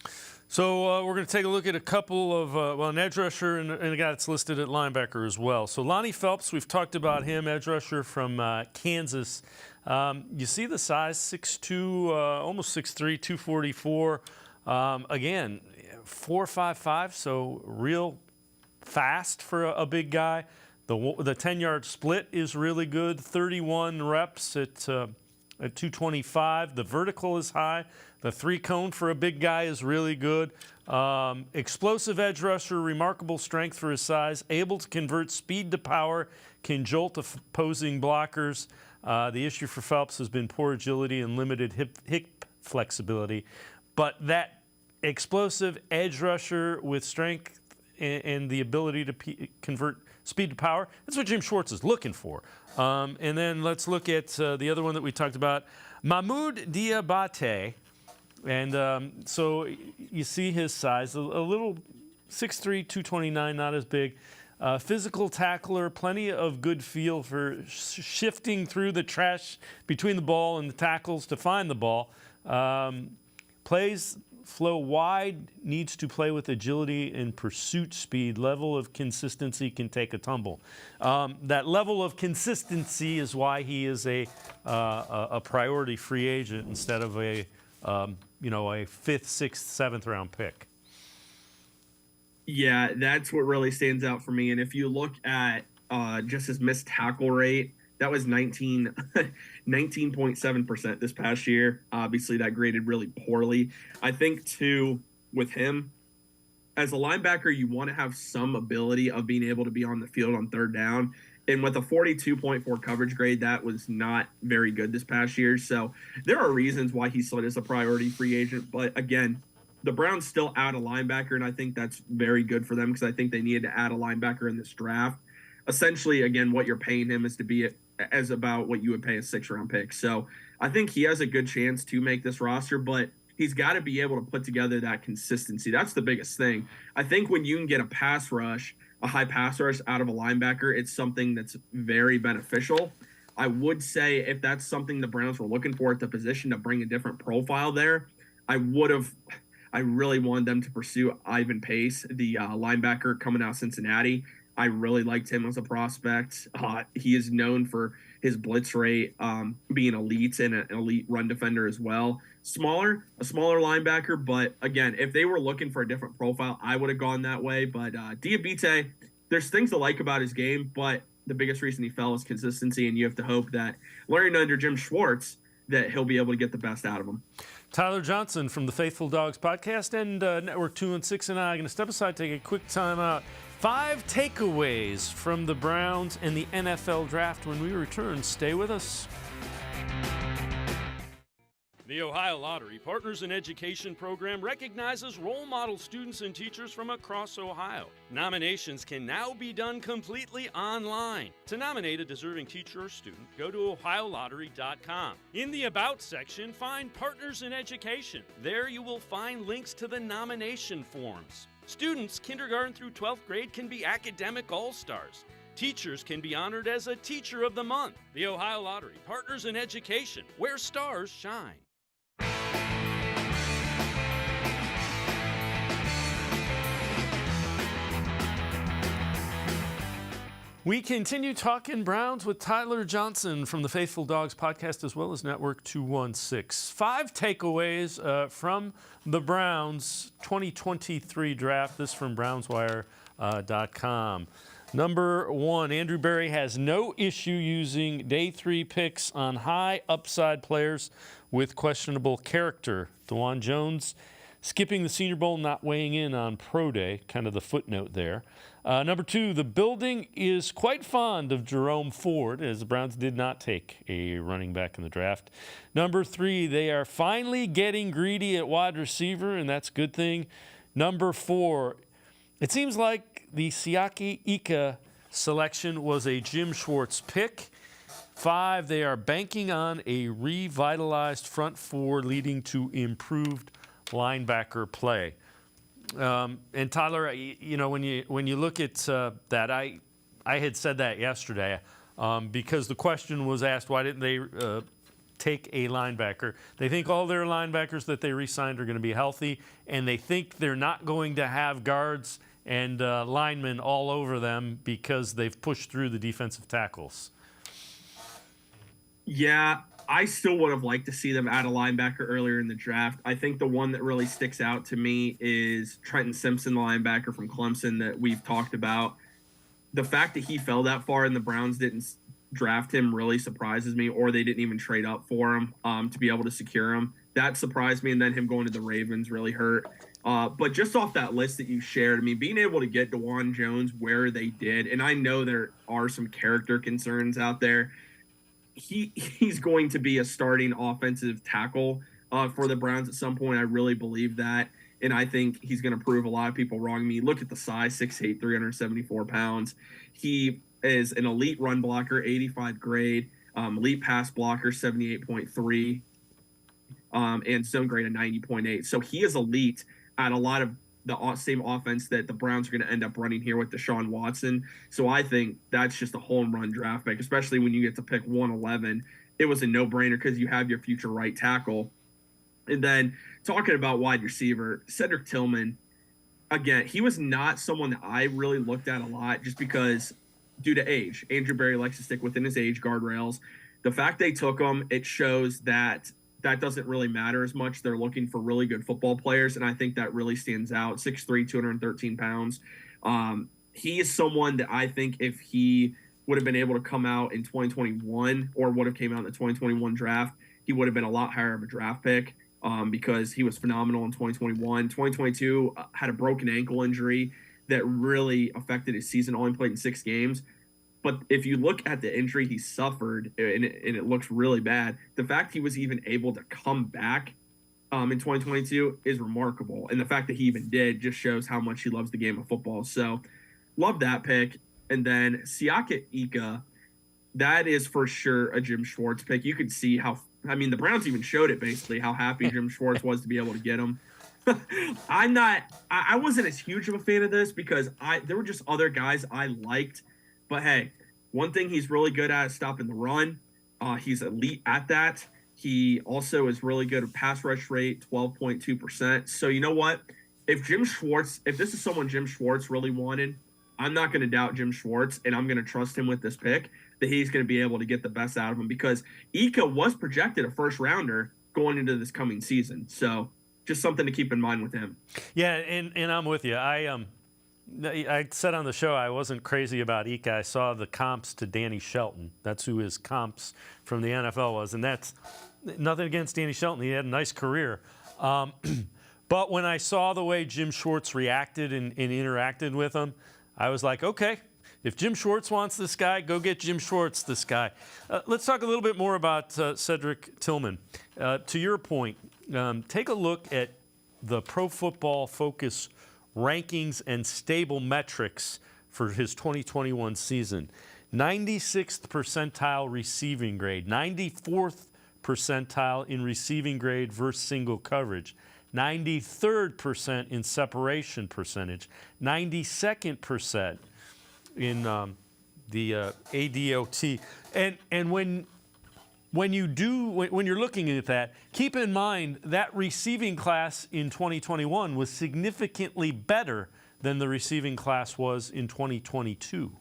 So we're going to take a look at a couple of, an edge rusher and a guy that's listed at linebacker as well. So Lonnie Phelps, we've talked about him, edge rusher from Kansas. You see the size, 6'2", almost 6'3", 244. Again, 4.55, so real fast for a big guy. The 10-yard split is really good, 31 reps at 225. The vertical is high. The 3-cone for a big guy is really good. Explosive edge rusher, remarkable strength for his size, able to convert speed to power, can jolt opposing blockers. The issue for Phelps has been poor agility and limited hip flexibility. But that explosive edge rusher with strength and the ability to convert speed to power, that's what Jim Schwartz is looking for. And then let's look at the other one that we talked about, Mahmoud Diabate. And so you see his size, a little 6'3", 229, not as big. Physical tackler, plenty of good feel for shifting through the trash between the ball and the tackles to find the ball. Plays flow wide, needs to play with agility and pursuit speed. Level of consistency can take a tumble. That level of consistency is why he is a priority free agent instead of a 5th, 6th, 7th round pick. Yeah, that's what really stands out for me. And if you look at just his missed tackle rate, that was 19.7% this past year. Obviously, that graded really poorly. I think, too, with him, as a linebacker, you want to have some ability of being able to be on the field on third down. And with a 42.4 coverage grade, that was not very good this past year. So there are reasons why he slid as a priority free agent. But, again, the Browns still add a linebacker, and I think that's very good for them because I think they needed to add a linebacker in this draft. Essentially, again, what you're paying him is to be as about what you would pay a 6th-round pick. So I think he has a good chance to make this roster, but he's got to be able to put together that consistency. That's the biggest thing. I think when you can get a pass rush, a high pass rush out of a linebacker, it's something that's very beneficial. I would say if that's something the Browns were looking for at the position to bring a different profile there, I really wanted them to pursue Ivan Pace, the linebacker coming out of Cincinnati. I really liked him as a prospect. He is known for his blitz rate, being elite and an elite run defender as well. A smaller linebacker, but again, if they were looking for a different profile, I would have gone that way. But Diabate, there's things to like about his game, but the biggest reason he fell is consistency, and you have to hope that learning under Jim Schwartz that he'll be able to get the best out of him. Tyler Johnson from the Faithful Dawgs podcast and Network 2 and 6 and I are going to step aside, take a quick time out. 5 takeaways from the Browns and the NFL draft. When we return, stay with us. The Ohio Lottery Partners in Education program recognizes role model students and teachers from across Ohio. Nominations can now be done completely online. To nominate a deserving teacher or student, go to ohiolottery.com. In the About section, find Partners in Education. There you will find links to the nomination forms. Students kindergarten through 12th grade can be academic all-stars. Teachers can be honored as a Teacher of the Month. The Ohio Lottery Partners in Education, where stars shine. We continue talking Browns with Tyler Johnson from the Faithful Dawgs podcast as well as Network 216. 5 takeaways from the Browns 2023 draft. This from BrownsWire.com. Number 1, Andrew Berry has no issue using day 3 picks on high upside players with questionable character. DeJuan Jones skipping the Senior Bowl, not weighing in on Pro Day, kind of the footnote there. Number 2, the building is quite fond of Jerome Ford, as the Browns did not take a running back in the draft. Number 3, they are finally getting greedy at wide receiver, and that's a good thing. Number 4, it seems like the Siaki Ika selection was a Jim Schwartz pick. 5, they are banking on a revitalized front 4 leading to improved linebacker play. And Tyler, you know, when you look at that, I had said that yesterday because the question was asked, why didn't they take a linebacker? They think all their linebackers that they re-signed are going to be healthy, and they think they're not going to have guards and linemen all over them because they've pushed through the defensive tackles. Yeah, I still would have liked to see them add a linebacker earlier in the draft. I think the one that really sticks out to me is Trenton Simpson, the linebacker from Clemson that we've talked about. The fact that he fell that far and the Browns didn't draft him really surprises me, or they didn't even trade up for him to be able to secure him. That surprised me, and then him going to the Ravens really hurt. But just off that list that you shared, I mean, being able to get DeJuan Jones where they did, and I know there are some character concerns out there, he's going to be a starting offensive tackle for the Browns at some point. I really believe that, and I think he's going to prove a lot of people wrong. I mean, look at the size, 6'8", 374 pounds. He is an elite run blocker, 85 grade, elite pass blocker, 78.3, and zone grade, a 90.8. So he is elite at a lot of the same offense that the Browns are going to end up running here with DeShaun Watson. So I think that's just a home run draft pick, especially when you get to pick 111. It was a no-brainer because you have your future right tackle. And then talking about wide receiver, Cedric Tillman, again, he was not someone that I really looked at a lot just because due to age. Andrew Berry likes to stick within his age guardrails. The fact they took him, it shows that doesn't really matter as much. They're looking for really good football players, and I think that really stands out. 6'3", 213 pounds. He is someone that I think if he would have been able to come out in 2021 or would have came out in the 2021 draft, he would have been a lot higher of a draft pick because he was phenomenal in 2021. 2022 had a broken ankle injury that really affected his season, only played in 6 games. But if you look at the injury he suffered, and it looks really bad, the fact he was even able to come back in 2022 is remarkable. And the fact that he even did just shows how much he loves the game of football. So love that pick. And then Siaki Ika, that is for sure a Jim Schwartz pick. You could see how, I mean, the Browns even showed it basically, how happy Jim Schwartz was to be able to get him. I wasn't as huge of a fan of this because there were just other guys I liked. But hey, one thing he's really good at is stopping the run. He's elite at that. He also is really good at pass rush rate, 12.2%. So you know what? If this is someone Jim Schwartz really wanted, I'm not going to doubt Jim Schwartz, and I'm going to trust him with this pick that he's going to be able to get the best out of him because Ika was projected a first rounder going into this coming season. So just something to keep in mind with him. Yeah, and I'm with you. I said on the show I wasn't crazy about Ika. I saw the comps to Danny Shelton. That's who his comps from the NFL was. And that's nothing against Danny Shelton. He had a nice career. But when I saw the way Jim Schwartz reacted and interacted with him, I was like, okay, If Jim Schwartz wants this guy, go get Jim Schwartz this guy. Let's talk a little bit more about Cedric Tillman. To your point, take a look at the Pro Football Focus rankings and stable metrics for his 2021 season. 96th percentile receiving grade, 94th percentile in receiving grade versus single coverage, 93rd percent in separation percentage, 92nd percent in the ADOT. And when you're looking at that, keep in mind that receiving class in 2021 was significantly better than the receiving class was in 2022.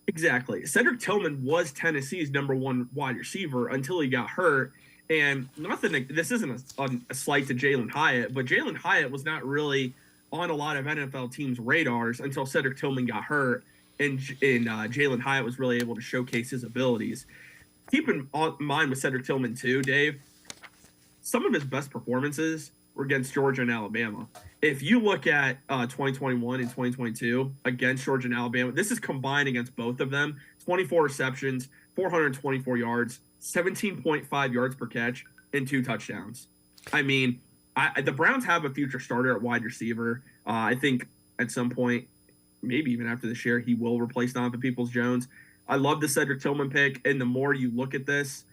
Exactly. Cedric Tillman was Tennessee's #1 wide receiver until he got hurt. And this isn't a slight to Jalen Hyatt, but Jalen Hyatt was not really on a lot of NFL teams' radars until Cedric Tillman got hurt, and Jalen Hyatt was really able to showcase his abilities. Keep in mind with Cedric Tillman too, Dave, some of his best performances were against Georgia and Alabama. If you look at 2021 and 2022 against Georgia and Alabama, this is combined against both of them. 24 receptions, 424 yards, 17.5 yards per catch, and 2 touchdowns. I mean, the Browns have a future starter at wide receiver. I think at some point, maybe even after this year, he will replace Donovan Peoples-Jones. I love the Cedric Tillman pick, and the more you look at this,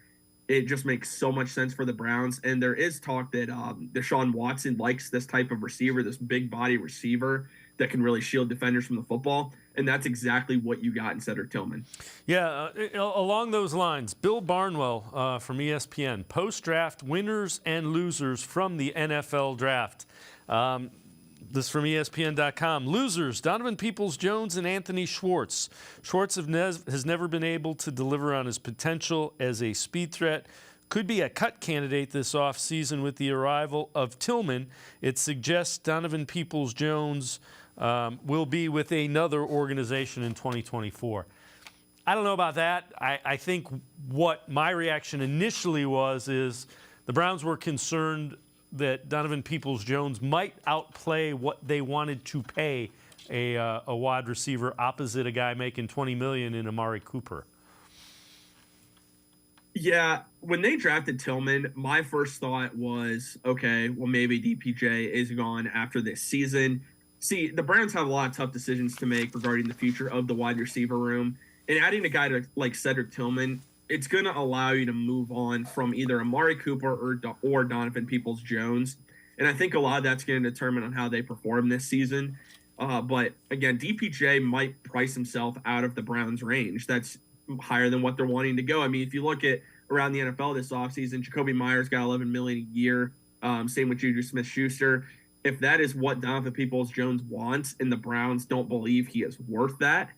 it just makes so much sense for the Browns. And there is talk that DeShaun Watson likes this type of receiver, this big body receiver that can really shield defenders from the football. And that's exactly what you got in Cedric Tillman. Yeah, along those lines, Bill Barnwell from ESPN, post-draft winners and losers from the NFL draft. This from ESPN.com. Losers, Donovan Peoples-Jones and Anthony Schwartz. Schwartz has never been able to deliver on his potential as a speed threat. Could be a cut candidate this offseason with the arrival of Tillman. It suggests Donovan Peoples-Jones will be with another organization in 2024. I don't know about that. I think what my reaction initially is the Browns were concerned that Donovan Peoples-Jones might outplay what they wanted to pay a wide receiver opposite a guy making $20 million in Amari Cooper. Yeah, when they drafted Tillman, my first thought was, okay, well, maybe DPJ is gone after this season. See, the Browns have a lot of tough decisions to make regarding the future of the wide receiver room. And adding a guy like Cedric Tillman, it's going to allow you to move on from either Amari Cooper or Donovan Peoples-Jones. And I think a lot of that's going to determine on how they perform this season. But again, DPJ might price himself out of the Browns' range. That's higher than what they're wanting to go. I mean, if you look at around the NFL this offseason, Jacoby Myers got $11 million a year. Same with Juju Smith-Schuster. If that is what Donovan Peoples-Jones wants and the Browns don't believe he is worth that,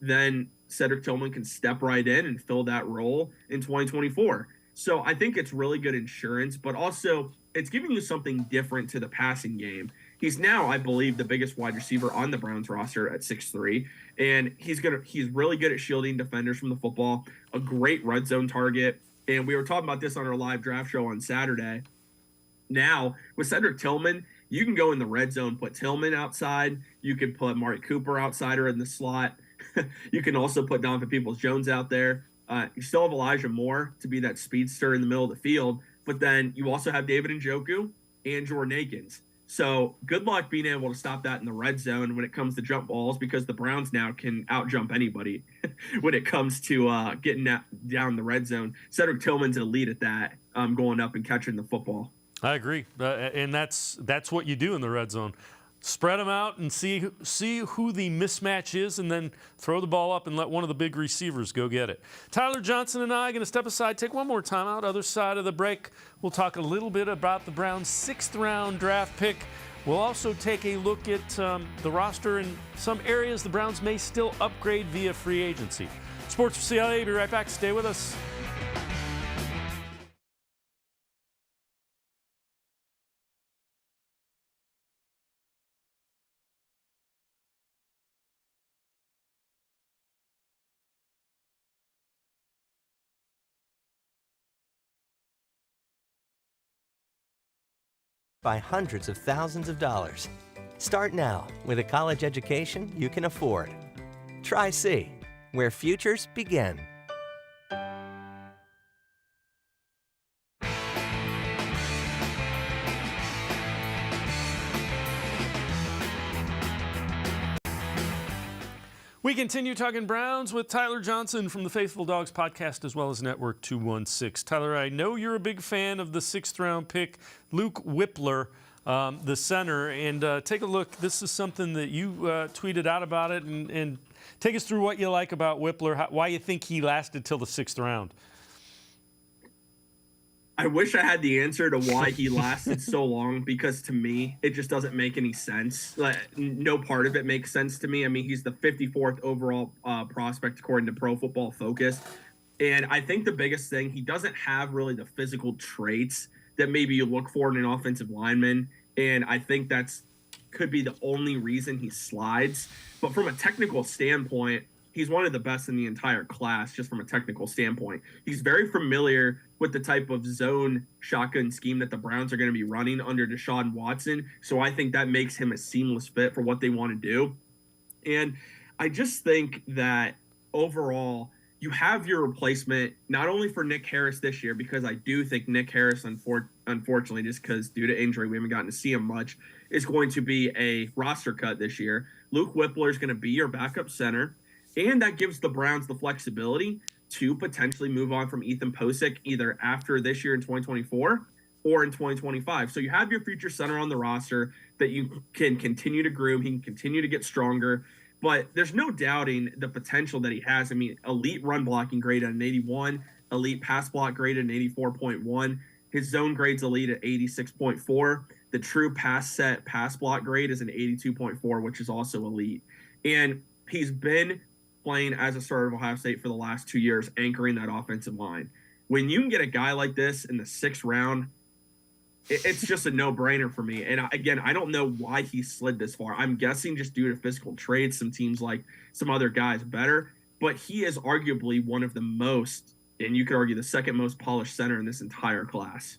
then Cedric Tillman can step right in and fill that role in 2024. So I think it's really good insurance, but also it's giving you something different to the passing game. He's now, I believe, the biggest wide receiver on the Browns roster at 6'3", and he's really good at shielding defenders from the football, a great red zone target. And we were talking about this on our live draft show on Saturday. Now, with Cedric Tillman, you can go in the red zone, put Tillman outside. You can put Amari Cooper outside or in the slot. You can also put Donovan Peoples-Jones out there. You still have Elijah Moore to be that speedster in the middle of the field, but then you also have David Njoku and Jordan Akins. So good luck being able to stop that in the red zone when it comes to jump balls, because the Browns now can out-jump anybody when it comes to getting down the red zone. Cedric Tillman's elite at that, going up and catching the football. I agree, and that's what you do in the red zone. Spread them out and see who the mismatch is, and then throw the ball up and let one of the big receivers go get it. Tyler Johnson and I are going to step aside, take one more time out. Other side of the break, we'll talk a little bit about the Browns' 6th-round draft pick. We'll also take a look at the roster and some areas the Browns may still upgrade via free agency. Sports4CLE, be right back. Stay with us. By hundreds of thousands of dollars. Start now with a college education you can afford. Try C, where futures begin. We continue talking Browns with Tyler Johnson from the Faithful Dawgs podcast as well as Network 216. Tyler, I know you're a big fan of the 6th-round pick, Luke Whippler, the center. And take a look. This is something that you tweeted out about it. And take us through what you like about Whippler, why you think he lasted till the 6th round. I wish I had the answer to why he lasted so long, because to me, it just doesn't make any sense. Like, no part of it makes sense to me. I mean, he's the 54th overall prospect according to Pro Football Focus. And I think the biggest thing, he doesn't have really the physical traits that maybe you look for in an offensive lineman. And I think that's could be the only reason he slides. But from a technical standpoint, he's one of the best in the entire class, just from a technical standpoint. He's very familiar with the type of zone shotgun scheme that the Browns are going to be running under DeShaun Watson. So I think that makes him a seamless fit for what they want to do. And I just think that overall, you have your replacement, not only for Nick Harris this year, because I do think Nick Harris, unfortunately, just because due to injury, we haven't gotten to see him much, is going to be a roster cut this year. Luke Whippler is going to be your backup center. And that gives the Browns the flexibility to potentially move on from Ethan Posick either after this year in 2024 or in 2025. So you have your future center on the roster that you can continue to groom. He can continue to get stronger. But there's no doubting the potential that he has. I mean, elite run blocking grade at an 81, elite pass block grade at an 84.1. His zone grade's elite at 86.4. The true pass block grade is an 82.4, which is also elite. And he's been playing as a starter of Ohio State for the last 2 years, anchoring that offensive line. When you can get a guy like this in the 6th round, it's just a no-brainer for me. And again, I don't know why he slid this far. I'm guessing just due to physical traits. Some teams like some other guys better, but he is arguably one of the most, and you could argue the second most polished center in this entire class.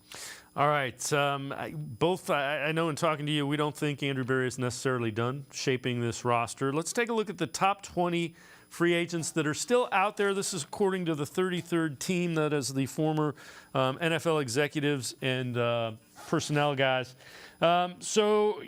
All right. I know in talking to you, we don't think Andrew Berry is necessarily done shaping this roster. Let's take a look at the top 20 free agents that are still out there. This is according to the 33rd team, that is the former NFL executives and personnel guys. So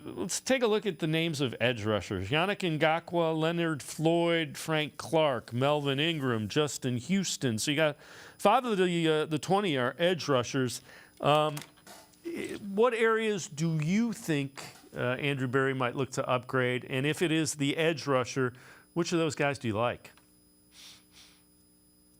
let's take a look at the names of edge rushers. Yannick Ngakoue, Leonard Floyd, Frank Clark, Melvin Ingram, Justin Houston. So you got 5 of the 20 are edge rushers. What areas do you think Andrew Berry might look to upgrade? And if it is the edge rusher, which of those guys do you like?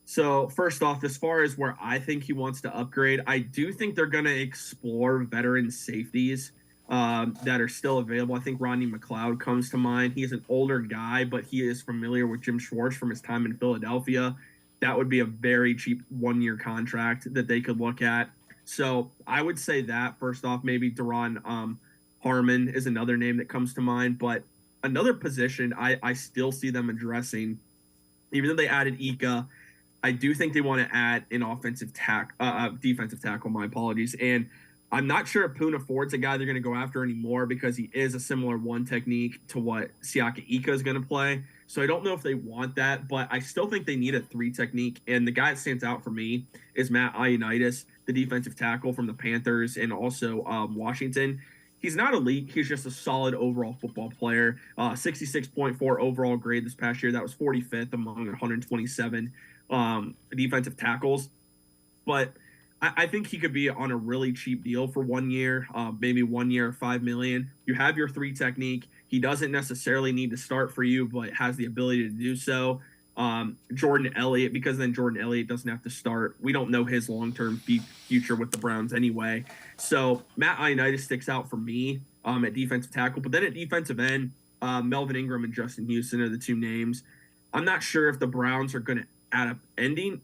So first off, as far as where I think he wants to upgrade, I do think they're going to explore veteran safeties that are still available. I think Rodney McLeod comes to mind. He's an older guy, but he is familiar with Jim Schwartz from his time in Philadelphia. That would be a very cheap 1-year contract that they could look at. So I would say that first off, maybe Deron Harmon is another name that comes to mind. But another position I still see them addressing, even though they added Ika, I do think they want to add an defensive tackle, my apologies. And I'm not sure if Poona Ford's a guy they're going to go after anymore, because he is a similar one technique to what Siaka Ika is going to play. So I don't know if they want that, but I still think they need a 3 technique. And the guy that stands out for me is Matt Ioannidis, the defensive tackle from the Panthers and also Washington. He's not elite. He's just a solid overall football player. 66.4 overall grade this past year. That was 45th among 127 defensive tackles. But I think he could be on a really cheap deal for 1 year, maybe 1 year, $5 million. You have your 3 technique. He doesn't necessarily need to start for you, but has the ability to do so. Jordan Elliott, because then Jordan Elliott doesn't have to start. We don't know his long-term future with the Browns anyway. So Matt Ioannidis sticks out for me at defensive tackle. But then at defensive end, Melvin Ingram and Justin Houston are the 2 names. I'm not sure if the Browns are going to adding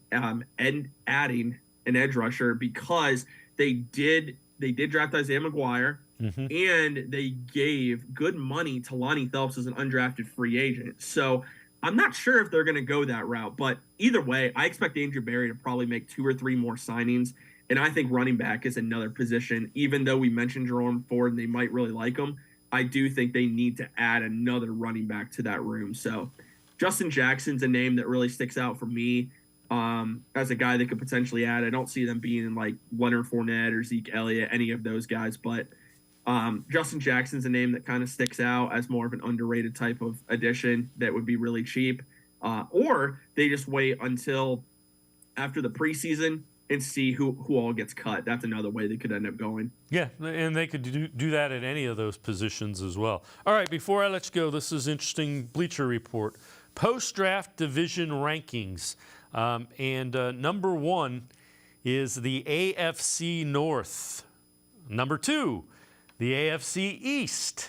an edge rusher, because they did draft Isaiah McGuire, and they gave good money to Lonnie Phelps as an undrafted free agent. So I'm not sure if they're going to go that route, but either way, I expect Andrew Berry to probably make 2 or 3 more signings. And I think running back is another position. Even though we mentioned Jerome Ford and they might really like him, I do think they need to add another running back to that room. So Justin Jackson's a name that really sticks out for me as a guy that could potentially add. I don't see them being in like Leonard Fournette or Zeke Elliott, any of those guys, but Justin Jackson's a name that kind of sticks out as more of an underrated type of addition that would be really cheap. Or they just wait until after the preseason and see who all gets cut. That's another way they could end up going. Yeah, and they could do that at any of those positions as well. All right, before I let you go, this is interesting Bleacher Report. Post-draft division rankings. Number 1 is the AFC North. Number 2, the AFC East.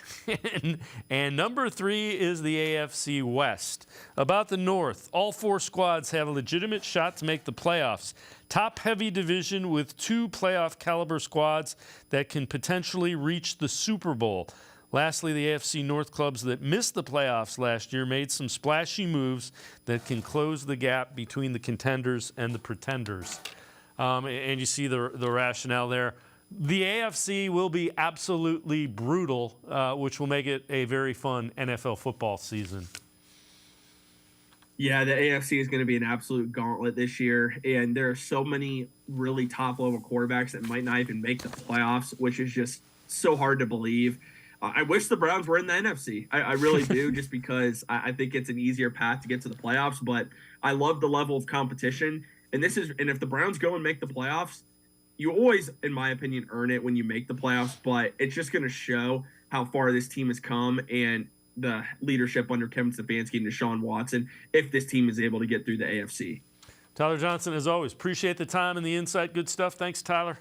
and number 3 is the AFC West. About the North, all 4 squads have a legitimate shot to make the playoffs. Top-heavy division with 2 playoff-caliber squads that can potentially reach the Super Bowl. Lastly, the AFC North clubs that missed the playoffs last year made some splashy moves that can close the gap between the contenders and the pretenders. And you see the rationale there. The AFC will be absolutely brutal, which will make it a very fun NFL football season. Yeah, the AFC is going to be an absolute gauntlet this year, and there are so many really top-level quarterbacks that might not even make the playoffs, which is just so hard to believe. I wish the Browns were in the NFC. I really do, just because I think it's an easier path to get to the playoffs, but I love the level of competition. And if the Browns go and make the playoffs, you always, in my opinion, earn it when you make the playoffs, but it's just going to show how far this team has come and the leadership under Kevin Stefanski and DeShaun Watson if this team is able to get through the AFC. Tyler Johnson, as always, appreciate the time and the insight. Good stuff. Thanks, Tyler.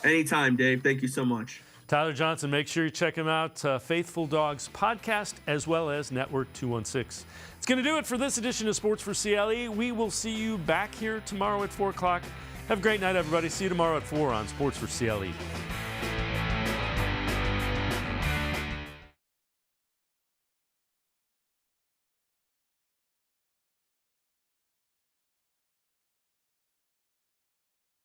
Anytime, Dave. Thank you so much. Tyler Johnson, make sure you check him out, Faithful Dawgs podcast, as well as Network 216. It's going to do it for this edition of Sports for CLE. We will see you back here tomorrow at 4 o'clock. Have a great night, everybody. See you tomorrow at 4 on Sports for CLE.